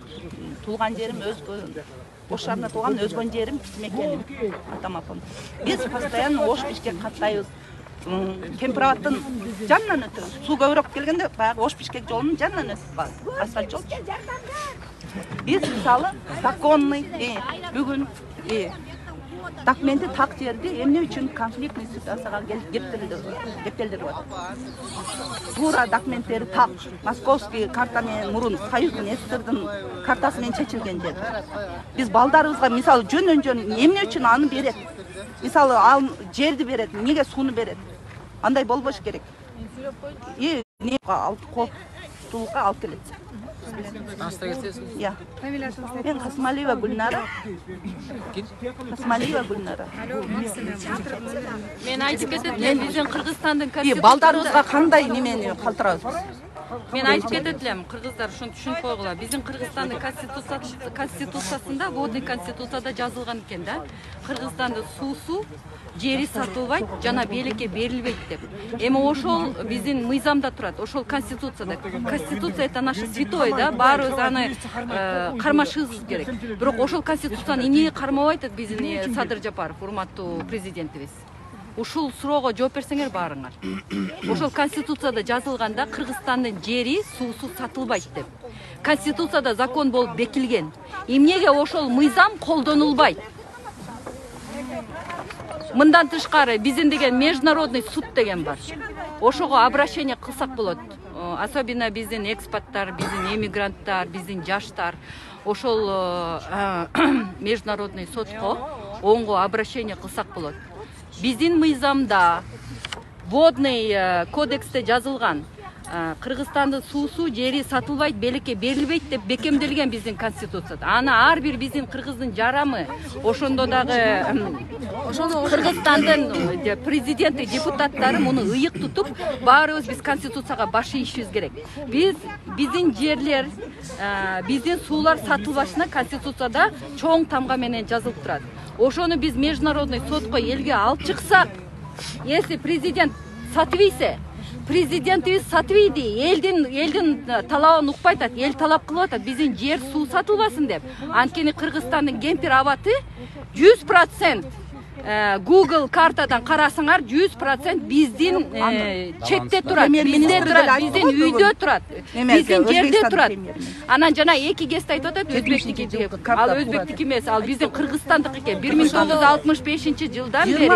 Speaker 7: туулган жерим өзгө Ош шаарында туулган, өзгөн жерим Мекеним, атам апам. Биз постоянно Ош Бишкек каттайбыз. Кемпирабадтын жанынан өтөбүз. Суу көбүрөөк келгенде баягы Ош Бишкек жолунун жанынан өтүп асфальт жол. Биз мисалы законный бүгүн документи так жерде эмне үчүн конфликтный ситуацияга кептелдирип атат. Туура документтери так, московский карта менен мурун Союздун СССРдин картасы менен чечилген жер. Биз балдарыбызга мисалы жөн эмне үчүн аны берет? Мисалы ал жерди берет, эмнеге сууну берет? Андай болбош керек. Не коопсуздукка алып келет. Я. Мен Касымалиева Гүлнара. Касымалиева Гүлнара.
Speaker 11: Мен айтып кетет элем, биздин Кыргызстандын конституциясында
Speaker 7: балдарыбызга кандай немени калтырабыз?
Speaker 11: Мен айтып кетет элем, кыргыздар ушуну түшүнүп койгула. Биздин Кыргызстандын конституциясында, водный конституцияда жазылган экен да. Кыргызстандын суусу жери сатылбайт, жана бийликке берилбейт деп. Эми ошол биздин мыйзамда турат, ошол конституцияда. Конституция это наше святое, да, баарыбыз аны кармашыбыз керек. Бирок ошол конституцияны эмнеге кармабайт деп биздин Садыр Жапаров, урматтуу президентибиз. Ушул суроого жооп берсеңер баарыңар. Ошол конституцияда жазылганда Кыргызстандын жери, суусу сатылбайт деп. Конституцияда закон болуп бекилген. Эмнеге ошол мыйзам колдонулбайт? Мындан тышкары биздин деген международный суд деген бар. Ошого обращение кылсак болот. Особенно биздин экспаттар, биздин эмигранттар, биздин жаштар ошол международный сотко оңго обращение кылсак болот. Биздин мыйзамда водный кодексте жазылган Кыргызстандын суусу жери сатылбайт, бийликке берилбейт деп бекемделген биздин конституцияда. Аны ар бир биздин кыргыздын жарамы, ошондо дагы Кыргызстандын президенти, депутаттары муну ыйык тутуп, баарыбыз биз конституцияга баш ийишибиз керек. Биздин жерлер, биздин суулар сатылбашына конституцияда чоң тамга менен жазылып турат. Ошону биз международный сотко элге алып чыксак, если президент сатыбийсе, президентибиз сатыбийди, элдин талабын укпай атат, эл талап кылып атат, биздин жер суу сатылбасын деп. Анткени Кыргызстандын Кемпир-Абады 100% Google картадан карасаңар 100% биздин четте турат, биздин үйдө турат, биздин жерде турат. Анан жана эки кесте айтып атат, өзбектики. Ал өзбектики эмес, ал биздин Кыргызстандык экен. 1965-жылдан бери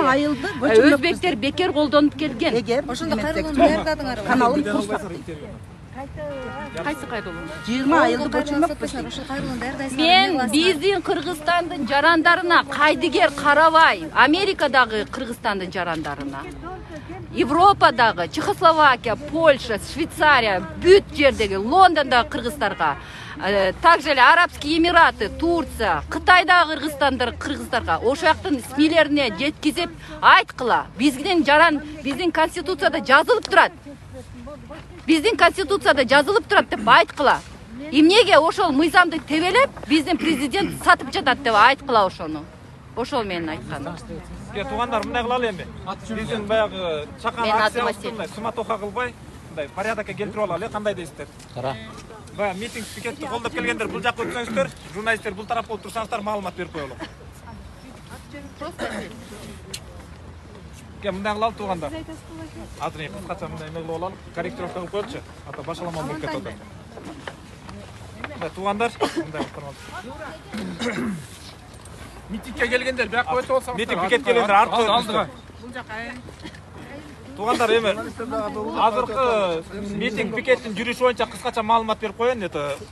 Speaker 11: өзбектер бекер колдонуп келген.
Speaker 14: Ошондо кайрылууну даярдадыңар.
Speaker 7: Каналын курсак.
Speaker 11: Кайсы кайрылуу?
Speaker 7: 20 айылды көчүрмөкпүз.
Speaker 11: Мен биздин Кыргызстандын жарандарына кайдыгер карабай, Америкадагы Кыргызстандын жарандарына, Европадагы, Чехословакия, Польша, Швейцария, бүт жердеги, Лондондагы кыргыздарга, также эле Арабские Эмираты, Турция, Кытайдагы кыргыздарга ошол жактын СМИлерине жеткизип айткыла. Биздин жаран, биздин конституцияда жазылып турат. Биздин конституцияда жазылып турат деп айткыла. Эмнеге ошол мыйзамды тебелеп, биздин президент сатып жатат деп айткыла ошону. Ошол менин айтканым.
Speaker 3: Туугандар, мындай кылалы эми. Биздин баягы чакан акция суматоха кылбай, мындай порядокко келтирип алалы, кандай дейсиздер? Кара. Бая митинг пикетти колдоп келгендер бул жакка өтсөңүздөр, журналисттер бул тарап болуп турсаңыздар маалымат берип коелу. Мындай кылалы туугандар. Азыр кыскача мындай эме кылып алалы, корректировка кылып коелучу. Ата башаламан болуп кетип атат. Туугандар, мындай кылып
Speaker 9: Митингке келгендер бияққа өтіп олсаңыздар.
Speaker 3: Митинг пикет келгендер артқа
Speaker 9: алдыға.
Speaker 3: Туугандар, эми азыркы митинг пикеттин жүрүшү боюнча кыскача маалымат берип коеюн,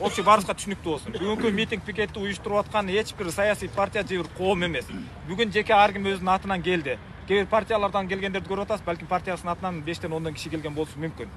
Speaker 3: общий барыбызга түшүнүктүү болсун. Бүгүнкү митинг пикетти уюштуруп аткан эч бир саясий партия же бир коом эмес. Бүгүн жеке ар ким өзүнүн атынан келди. Кээ бир партиялардан келгендерди көрүп атасыз, балким партиясынын атынан 5-тен 10 киши келген болушу мүмкүн.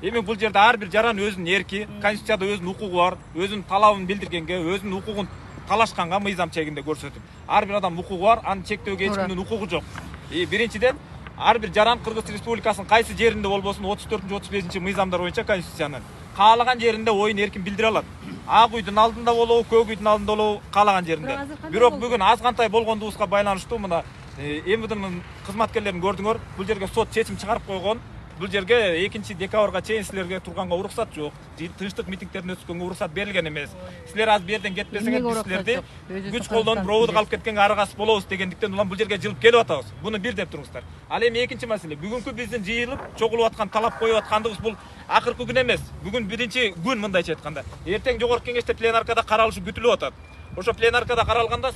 Speaker 3: Эми бул жерде ар бир жаран өзүнүн эрки, конституцияда өзүнүн укугу бар, өзүнүн талабын билдиргенге, өзүнүн укугун талашканга мыйзам чегинде көрсөтүп. Ар бир адам укугу бар, аны чектөөгө эч кимдин укугу жок. Биринчиден, ар бир жаран Кыргыз Республикасынын кайсы жеринде болбосун 34-35 мыйзамдар боюнча конституциянын каалаган жеринде оюн эркин билдире алат. Ак үйдүн алдында болобу, көк үйдүн алдында болобу, каалаган жеринде. Бирок бүгүн азгантай болгондугубузга байланыштуу мына МВДнын кызматкерлерин көрдүңөр, бул жерге сот чечим чыгарып койгон. Бул жерге 2 декабрга чейин силерге турганга уруксат жок. Тынчтык митингдерин өткөнгө уруксат берилген эмес. Силер аз берден кетпесеңер, биз силерди күч колдонуп роодук алып кеткенге аргасыз болобуз дегендиктен улам бул жерге жылып келип атабыз. Буну бир деп туруңуздар. Ал эми экинчи маселе, бүгүнкү биздин жыйылып, чогулуп аткан талап коюп аткандыгыбыз бул акыркы күн эмес. Бүгүн биринчи күн мындайча айтканда. Эртең жогорку кеңеште пленаркада каралышы күтүлүп атат. Ошо пленаркада каралганда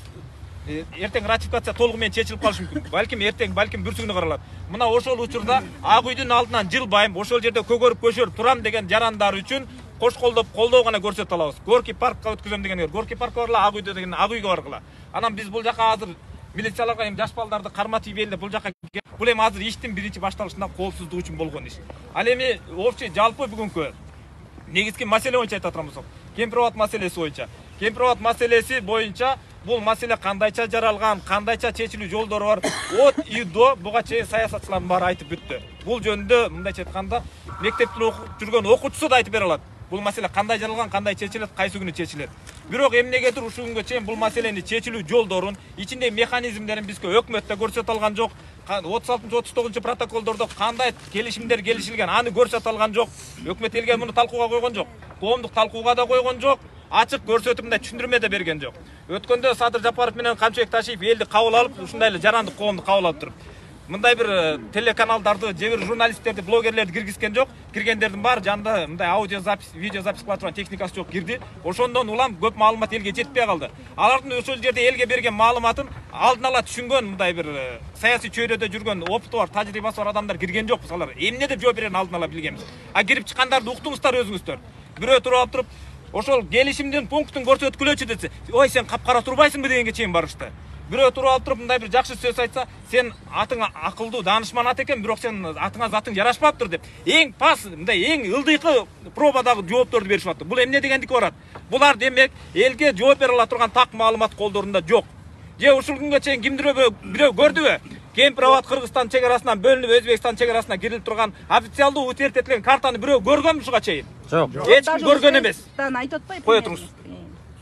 Speaker 3: эртең ратификация толугу менен чечилип калышы мүмкүн. Балким эртең, балким бүрсүгүнө каралат. Мына ошол учурда Ак үйдүн алдынан жылбайм, ошол жерде көгөрүп көшөрүп турам деген жарандар үчүн кош колдоп колдоо гана көрсөтө алабыз. Горки паркка өткөзөм дегендер, Горки паркка баргыла, Ак үйдө деген Ак үйгө баргыла. Анан биз бул жака азыр милицияларга эми жаш балдарды карматып ийбелде бул жака бул эми азыр иштин биринчи башталышында коопсуздук үчүн болгон иш. Ал эми общий жалпы бүгүнкү негизги маселе боюнча айтып атам болсок, кемпирабад маселеси боюнча. Кемпирабад маселеси боюнча бул маселе кандайча жаралган, кандайча чечилүү жолдору бар. От и до буга чейин саясатчылардын баары айтып бүттү. Бул жөнүндө мындайча айтканда мектепте жүргөн окуучусу да айтып бере алат. Бул маселе кандай жаралган, кандай чечилет, кайсы күнү чечилет. Бирок эмнегедир ушул күнгө чейин бул маселени чечилүү жолдорун, ичинде механизмдерин бизге өкмөттө көрсөтө алган жок. 36-39 протоколдордо кандай келишимдер келишилген, аны көрсөтө алган жок. Өкмөт элге муну талкууга койгон жок. Коомдук талкууга да койгон жок. Ачык көрсөтүп мындай түшүндүрмө да берген жок. Өткөндө Садыр Жапаров менен Камчыбек Ташиев элди кабыл алып, ушундай эле жарандык коомду кабыл алып туруп. Мындай бир телеканалдарды, же бир журналисттерди, блогерлерди киргизген жок. Киргендердин баары жанында мындай аудиозапись, видеозапись кыла турган техникасы жок кирди. Ошондон улам көп маалымат элге жетпей калды. Алардын ошол жерде элге берген маалыматын алдын ала түшүнгөн мындай бир саясий чөйрөдө жүргөн опыту бар, тажрыйбасы бар адамдар кирген жок. Алар эмне деп жооп берерин алдын ала билгенбиз. А кирип чыккандарды уктуңуздар өзүңүздөр. Бирөө туруп алып туруп ошол келишимдин пунктун көрсөткүлөчү десе, ой сен капкара турбайсыңбы дегенге чейин барышты. Бирөө туруп алып туруп мындай бир жакшы сөз айтса, сен атың акылдуу, даанышман ат экен, бирок сен атыңа затың жарашпаптыр деп. Эң пас, мындай эң ылдыйкы пробадагы жоопторду беришип атты. Бул эмне дегендики барат? Булар демек элге жооп бере ала турган так маалымат колдорунда жок. Же ушул күнгө чейин кимдир бирөө көрдүбү? Кемпирабад Кыргызстан чегарасынан бөлүнүп Өзбекстан чегарасына кирилип турган официалдуу утвердит этилген картаны бирөө көргөнбү ушуга чейин? Жок. Эч ким көргөн эмес.
Speaker 11: Айтып атпайбы?
Speaker 3: Кое туруңуз.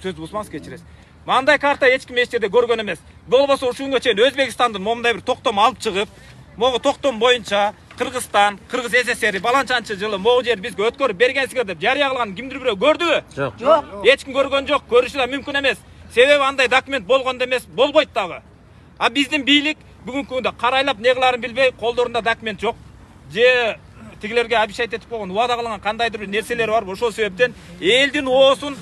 Speaker 3: Сөз бузмаңыз, кечиресиз. Мындай карта эч ким эч жерде көргөн эмес. Болбосо ушул күнгө чейин Өзбекстандын момундай бир токтом алып чыгып, могу токтом боюнча Кыргызстан, Кыргыз СССР баланчанчы жылы могу жер бизге өткөрүп бергенсиңер деп жарыя кылган кимдир бирөө көрдүбү? Жок. Жок. Эч ким көргөн жок, көрүшү да мүмкүн эмес. Себеби андай документ болгондо эмес, болбойт дагы. А биздин бийлик бүгүнкү күндө карайлап не кыларын билбей, колдорунда документ жок. Же тигилерге обещать этип койгон, убада кылган кандайдыр бир нерселер бар. Ошол себептен элдин оосун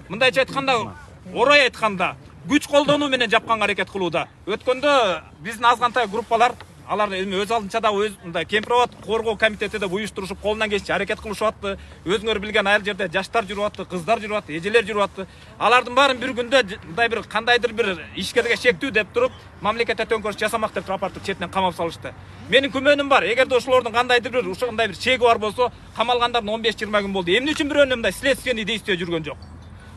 Speaker 3: мындайча айтканда, орой айтканда күч колдонуу менен жапканга аракет кылууда. Өткөндө биздин азгантай группалар, алар эми өз алдынча да өз мындай Кемпирабад коргоо комитети деп уюштурушуп, колунан келишинче аракет кылышып атты. Өзүңөр билген айыл жерде жаштар жүрүп атты, кыздар жүрүп атты, эжелер жүрүп атты. Алардын баарын бир күндө мындай бир кандайдыр бир ишкерге шектүү деп туруп, мамлекетте төңкөрүш жасамак деп апартып четинен камап салышты. Менин күмөнүм бар, эгерде ошолордун кандайдыр бир ушундай бир чеги бар болсо, камалгандардын 15-20 күн болду. Эмне үчүн бирөөнү мындай следственный действие жүргөн жок?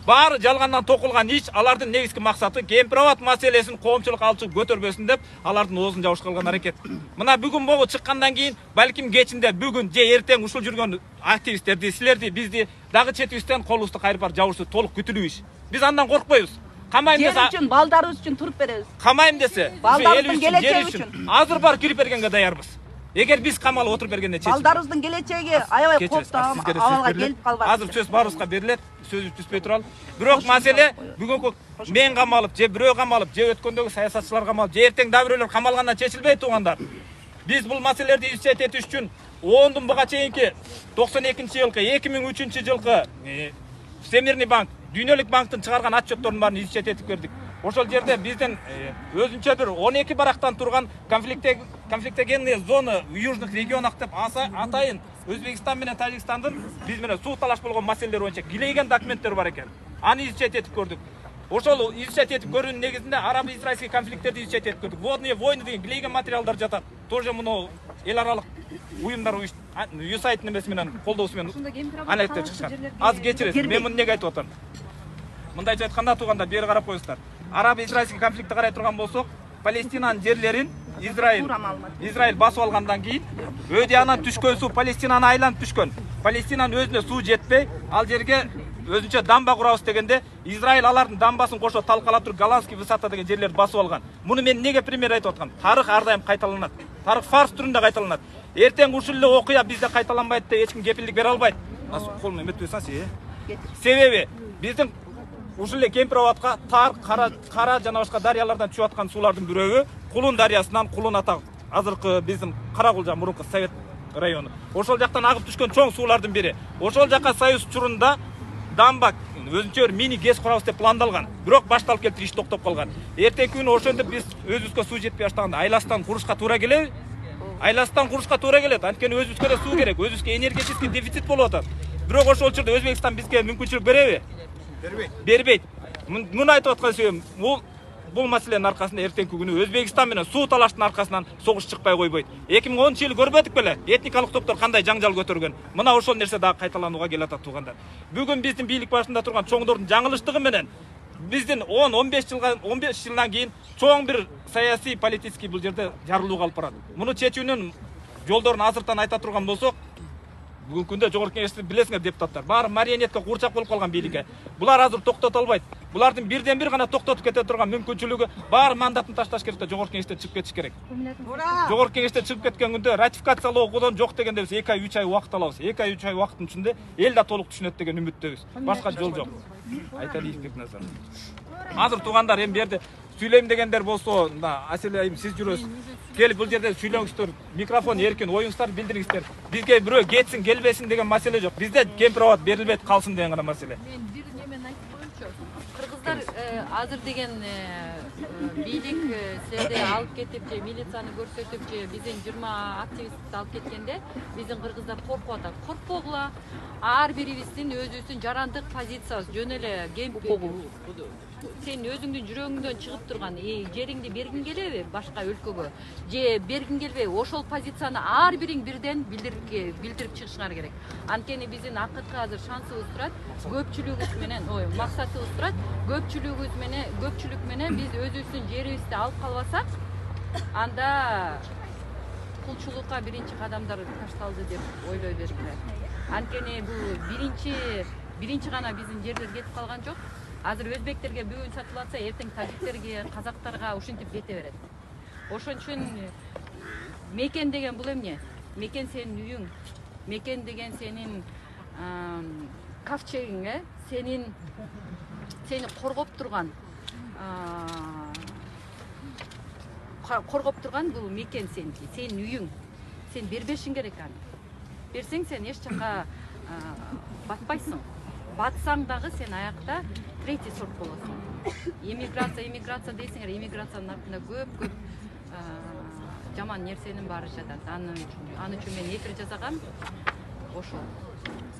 Speaker 3: Бары жалгандан токулган иш, алардын негизги максаты кемпирабад маселесин коомчулук алчы көтөрбөсүн деп, алардын оозун жабыш кылган аракет. Мына бүгүн могу чыккандан кийин, балким кечинде бүгүн же эртең ушул жүргөн активисттерди, силерди, бизди дагы четибизден колубузду кайрып барып жабышы толук күтүлүү иш. Биз андан коркпойбуз. Камайм десе,
Speaker 7: жер үчүн, балдарыбыз үчүн туруп беребиз.
Speaker 3: Камайм десе,
Speaker 7: балдарыбыздын келечеги үчүн
Speaker 3: азыр бар кирип бергенге даярбыз. Эгер биз камалып отуруп бергенде чечилет.
Speaker 7: Балдарыбыздын келечеги аябай кооптуу абалга келип калбасын.
Speaker 3: Азыр сөз баарыбызга берилет, сөзүбүз түспөй туралы. Бирок маселе бүгүнкү мен камалып, же бирөө камалып, же өткөндөгү саясатчылар камалып, же эртең да бирөөлөр камалгандан чечилбейт туугандар. Биз бул маселелерди изчет этиш үчүн 10-дун буга чейинки 92-жылкы, 2003-жылкы Всемирный банк, Дүйнөлүк банктын чыгарган отчеттордун баарын изчет этип бердик. Ошол жерде биздин өзүнчө бир 12 барактан турган конфликтогенные зоны в южных регионах деп атайын Өзбекстан менен Тажикстандын биз менен суу талаш болгон маселелер боюнча килейген документтер бар экен. Аны изчет этип көрдүк. Ошол изчет этип көрүүнүн негизинде арабо-израильский конфликттерди изчет этип көрдүк. Водные войны деген килейген материалдар жатат. Тоже муну эл аралык уюмдар USAID немеси менен колдоосу менен анализдер чыккан. Аз кечиресиз, мен муну неге айтып атам? Мындайча айтканда туугандар, бери карап коюңуздар. Арабо-израильский конфликтти карай турган болсок, Палестинанын жерлерин Израиль басып алгандан кийин Өдиянан түшкөн суу Палестинаны айланып түшкөн. Палестинанын өзүнө суу жетпей, ал жерге өзүнчө дамба курабыз дегенде, Израиль алардын дамбасын кошо талкалап туруп Голландский высота деген жерлерди басып алган. Муну мен неге пример айтып аткам? Тарых ар дайым кайталанат. Тарых фарс түрүндө кайталанат. Эртең ушул эле окуя бизде кайталанбайт деп эч ким кепилдик бере албайт. Колуну эметпей саси. Себеби биздин ушул эле Кемпирабадка тар, кара жана башка дарыялардан түшүп аткан суулардын бирөөгү Кулун дарыясынан, Кулун ата азыркы биздин Каракулжа мурунку Совет району. Ошол жактан агып түшкөн чоң суулардын бири. Ошол жака Союз учурунда дамба өзүнчө мини ГЭС курабыз деп пландалган. Бирок башталып келип иш токтоп калган. Эртеңки күнү ошондо биз өзүбүзгө суу жетпей баштаганда айластан курушка туура келеби? Айластан курушка туура келет. Анткени өзүбүзгө да суу керек. Өзүбүзгө энергетический дефицит болуп атат. Бирок ошол учурда Өзбекстан бизге мүмкүнчүлүк береби? Бербейт. Муну айтып аткан себебим, бул маселенин аркасында эртеңки күнү Өзбекстан менен суу талаштын аркасынан согуш чыкпай койбойт. 2010-жылы көрбөдүк беле? Этникалык топтор кандай жаңжал көтөргөн. Мына ошол нерсе дагы кайталанууга келатат туугандар. Бүгүн биздин бийлик башында турган чоңдордун жаңылыштыгы менен биздин 10-15 жылдан кийин чоң бир саясий, политический бул жерде жарылууга алып барат. Муну чечүүнүн жолдорун азыртан айта турган болсок, бүгүнкү күндө жогорку кеңешти билесиңер депутаттар, баары марионетка куурчак болуп калган бийликке. Булар азыр токтото албайт. Булардын бирден бир гана токтотуп кете турган мүмкүнчүлүгү баары мандатын ташташ керек да жогорку кеңештен чыгып кетиш керек. Жогорку кеңештен чыгып кеткен күндө ратификациялоодон жок дегенде биз 2 ай 3 ай убакыт алабыз. 2 ай 3 ай убакыттын ичинде эл да толук түшүнөт деген үмүттөбүз. Башка жол жок. Айталиев Бекназар. Азыр туугандар, эми берде сүйлөйм дегендер болсо, Аселе айым сиз жүрөсүз. Келип бул жерде сүйлөңүздөр, микрофон эркин, оюңуздарды билдириңиздер. Бизге бирөө кетсин, келбесин деген маселе жок. Бизде Кемпирабад берилбейт, калсын деген гана маселе.
Speaker 11: Мен бир немени айтып коеюнчу. Кыргыздар азыр деген бийлик силерди алып кетип же милицияны көрсөтүп же биздин 20 активистти алып кеткенде биздин кыргыздар коркуп атат. Коркпогула. Ар бирибиздин өзүбүздүн жарандык позициябыз жөн эле сен өзүңдүн жүрөгүңдөн чыгып турган жериңди бергиң келеби башка өлкөгө же бергиң келбейби, ошол позицияны ар бириң бирден билдирип чыгышыңар керек. Анткени биздин акыркы азыр шансыбыз турат, көпчүлүгүбүз менен, максатыбыз турат, көпчүлүк менен биз өзүбүздүн жерибизди алып калбасак, анда кулчулукка биринчи кадамдар ташталды деп ойлой бериңер. Анткени бул биринчи гана биздин жерлер кетип калган жок. Азыр өзбектерге бүгүн сатылатса, эртең тажиктерге, казактарга ушинтип кете берет. Ошон үчүн мекен деген бул эмне? Мекен сенин үйүң. Мекен деген сенин кавчегиң, сени коргоп турган бул мекен сеники, сенин үйүң. Сен бербешиң керек аны. Берсең сен эч жакка батпайсың. Батсаң дагы сен аякта третий сорт болосуң. Эмиграция дейсиңер, эмиграциянын артында көп жаман нерсенин баары жатат. Аны үчүн мен эфир жасагам.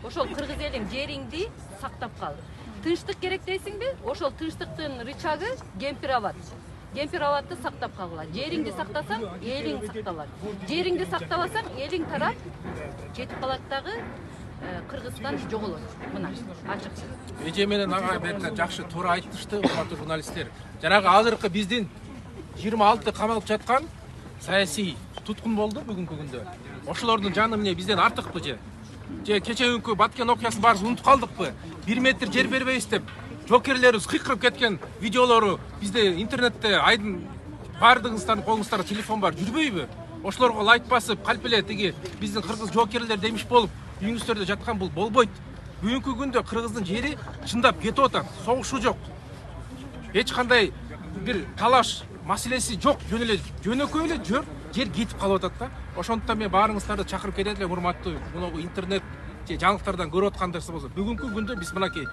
Speaker 11: Ошол кыргыз элиң жериңди сактап кал. Тынчтык керек дейсиңби? Ошол тынчтыктын рычагы Кемпирабад. Кемпирабадды сактап калгыла. Жериңди сактасаң, элиң сакталат. Жериңди сактабасаң, элиң тарап кетип калат дагы. Кыргызстан жоголот. Мына ачык.
Speaker 9: Эже менен ага берген жакшы туура айтышты, урматтуу журналисттер. Жанагы азыркы биздин 26 камалып жаткан саясий туткун болду бүгүнкү күндө. Ошолордун жаны эмне бизден артыкпы же? Же кечеүнкү Баткен окуясын баарыбыз унутуп калдыкпы? 1 метр жер бербейбиз деп жокерлерибиз кыйкырып кеткен видеолору бизде интернетте айдын баардыгыңыздардын колуңуздарда телефон бар, жүрбөйбү? Ошолорго лайк басып, калп эле тиги биздин кыргыз жокерлер демиш болуп, үйүңүздөрдө жаткан бул болбойт. Бүгүнкү күндө Кыргыздын жери чындап кетип атат. Согушу жок. Эч кандай бир талаш маселеси жок. Жөнөкөй эле жер кетип калып атат да. Ошондуктан мен баарыңыздарды чакырып кетет элем, урматтуу мунугу интернет же жаңылыктардан көрүп аткандарыңыз болсо. Бүгүнкү күндө биз мынакей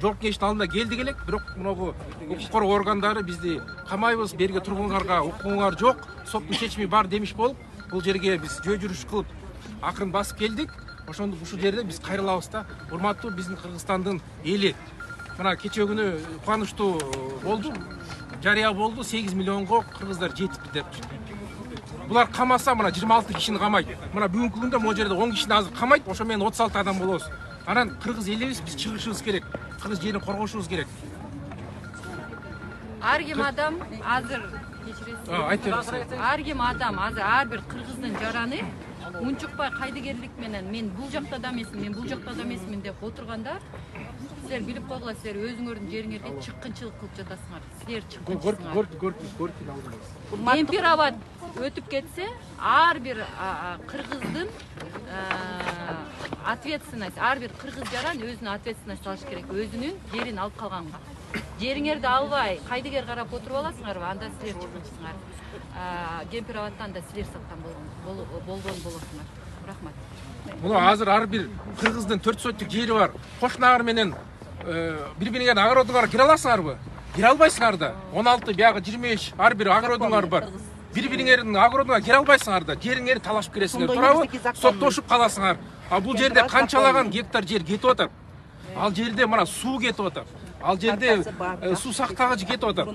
Speaker 9: жок кеңештин алдына келдик элек, бирок мунугу укук коргоо органдары бизди камайбыз, берге тургундарга укугуңар жок, соттун чечими бар демиш болуп, бул жерге биз жөө жүрүш кылып акырын басып келдик. Ошондук ушул жерде биз кайрылабыз да. Урматтуу биздин Кыргызстандын эли. Мына кече күнү кубанычтуу болду. Жарыя болду, 8 миллионго кыргыздар жетипти деп. Булар камаса мына 26 кишини камайт. Мына бүгүнкү күндө могу жерде 10 кишини азыр камайт, ошо менен 36 адам болобуз. Анан кыргыз элибиз биз чыгышыбыз керек. Кыргыз жерин коргошубуз керек.
Speaker 11: Ар ким адам азыр кечиресиз. Ар ким адам азыр ар бир кыргыздын жараны унчукпай кайдыгерлик менен мен бул жакта да эмесмин, мен бул жакта да эмесмин деп отурганда силер билип койгула, силер өзүңөрдүн жериңерде чыккынчылык кылып жатасыңар. Силер чыккынчысыңар. Темпироват өтүп кетсе, ар бир кыргыздын ответственность, ар бир кыргыз жаран өзүнүн ответственность алыш керек, өзүнүн жерин алып калганга. Жериңерди албай, кайдыгер карап отуруп аласыңарбы, анда силер чыккынчысыңар. Темпироваттан да силер саткан болгон болосуңар. Рахмат.
Speaker 9: Муну азыр ар бир кыргыздын 4 соттук жери бар. Кошунагар менен бири-бириңердин огородуңарга кире аласыңарбы? Кире албайсыңар да. 16, бияга 25 ар бир огородуңар бар. Бири-бириңердин огородуңарга кире албайсыңар да. Жериңерди талашып киресиңер, туурабы? Соттошуп каласыңар. А бул жерде канчалаган гектар жер кетип атат. Ал жерде мына суу кетип атат. Ал жерде суу сактагыч кетип атат.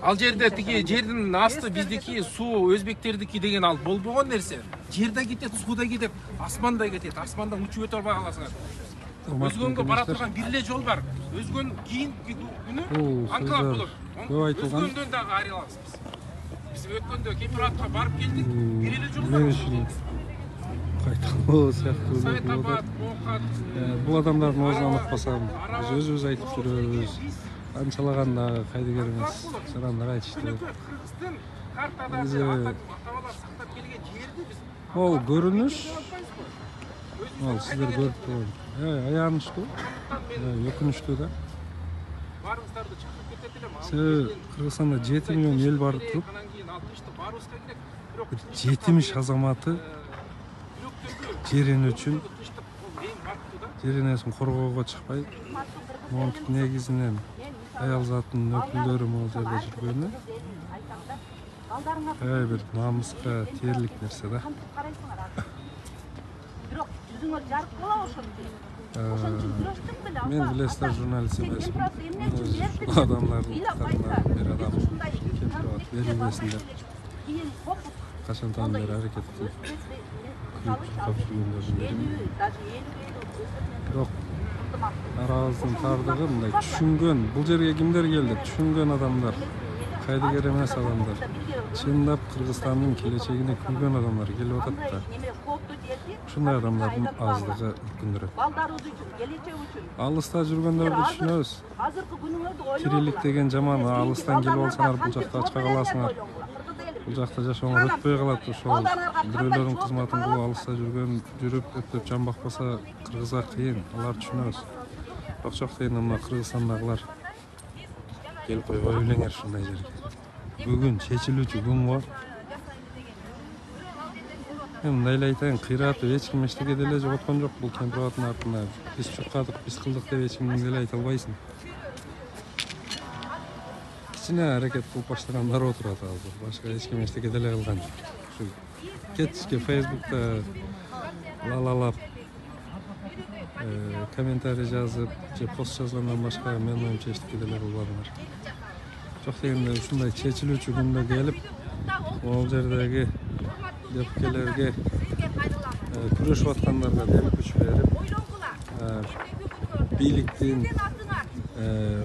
Speaker 9: Ал жерде тиги жердин асты биздики, суу өзбектердики деген ал болбогон нерсе. Жерде кетет, сууда кетет, асманда кетет. Асмандан учуп өтө албай каласыңар. Өзгөнгө бара турган бир эле жол бар. Өзгөн кийинки күнү анклав болот. Өзгөндөн дагы айрылабыз биз. Биз өткөндө Кемпиратка барып келдик. Бир эле жол бар.
Speaker 12: Кайталоо сыяктуу болот. Бул адамдардын өзүн унутпасам, биз өзүбүз айтып жүрөбүз. Анчалаган дагы кайдыгер эмес, жарандар айтышты. Ол көрүнүш, ал сиздер көрүп турган. Аянычтуу, өкүнүчтүү да. Себеби Кыргызстанда 7 миллион эл бар туруп, 70 азаматы жерин үчүн жеринесин коргоого чыкпай, монтук негизинен аял затынын өкүлдөрү могу жерде жүргөнү бир намыска тиерлик нерсе да.
Speaker 7: Бирок жүзүңөр жарык болобу ошондо?
Speaker 12: Мен билесиздер журналист эмесмин. Адамдардын тарапынан бир адам Кемпироват берилбесин деп качантан бери аракет кылып бирок арабыздын тардыгы мындай түшүнгөн, бул жерге кимдер келди? Түшүнгөн адамдар, кайдыгер эмес адамдар, чындап Кыргызстандын келечегине күлгөн адамдар келип атат да. Ушундай адамдардын аздыгы өкүндүрөт. Алыста жүргөндөрдү түшүнөбүз. Тирилик деген жаман, алыстан келип алсаңар бул жакта ачка каласыңар. Бул жакта жашооңор өтпөй калат. Ошол бирөөлөрдүн кызматын кылып алыста жүрүп өктөп жан бакпаса кыргызга кыйын, алар түшүнөбүз. Бирок жок дегенде мына Кыргызстандагылар келип койбой элеңер ушундай жерге. Бүгүн чечилүүчү күн го. Мен мындай эле айтайын, кыйратып эч ким эчтеке деле жоготкон жок бул Кемпироваттын артында. Биз чуккадык, биз кылдык деп эч кимдин деле айта албайсың. Кичине аракет кылып баштагандар отурат азыр. Башка эч ким эчтеке деле кылган жок. Ушу кетишке Facebook'та лалалап комментарий жазып, же пост жазгандан башка мен оюмча эчтеке деле кылбадыңар. Жок дегенде ушундай чечилүүчү күндө келип, ол жердеги депкелерге күрөшүп аткандарга дем күч берип, бийликтин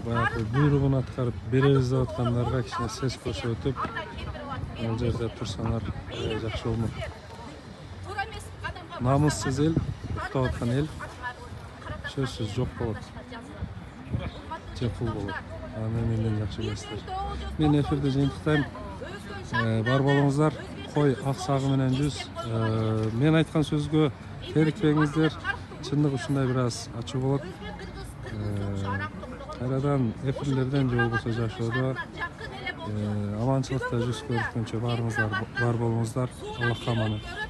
Speaker 12: баягы буйругун аткарып беребиз деп аткандарга кичине сес көрсөтүп, ал жерде турсаңар жакшы болмок. Намыссыз эл, уктап аткан эл сөзсүз жок болот. Же кул болот. Аны менден жакшы билесиздер. Мен эфирди жыйынтыктайм. Бар болуңуздар. Кой ак сагы менен жүз. Мен айткан сөзгө терикпеңиздер. Чындык ушундай бир аз ачуу болот. Кайрадан эфирлерден же болбосо жашоодо аманчылыкта жүз көрүшкөнчө барыңыздар, бар болуңуздар. Аллахка аманат.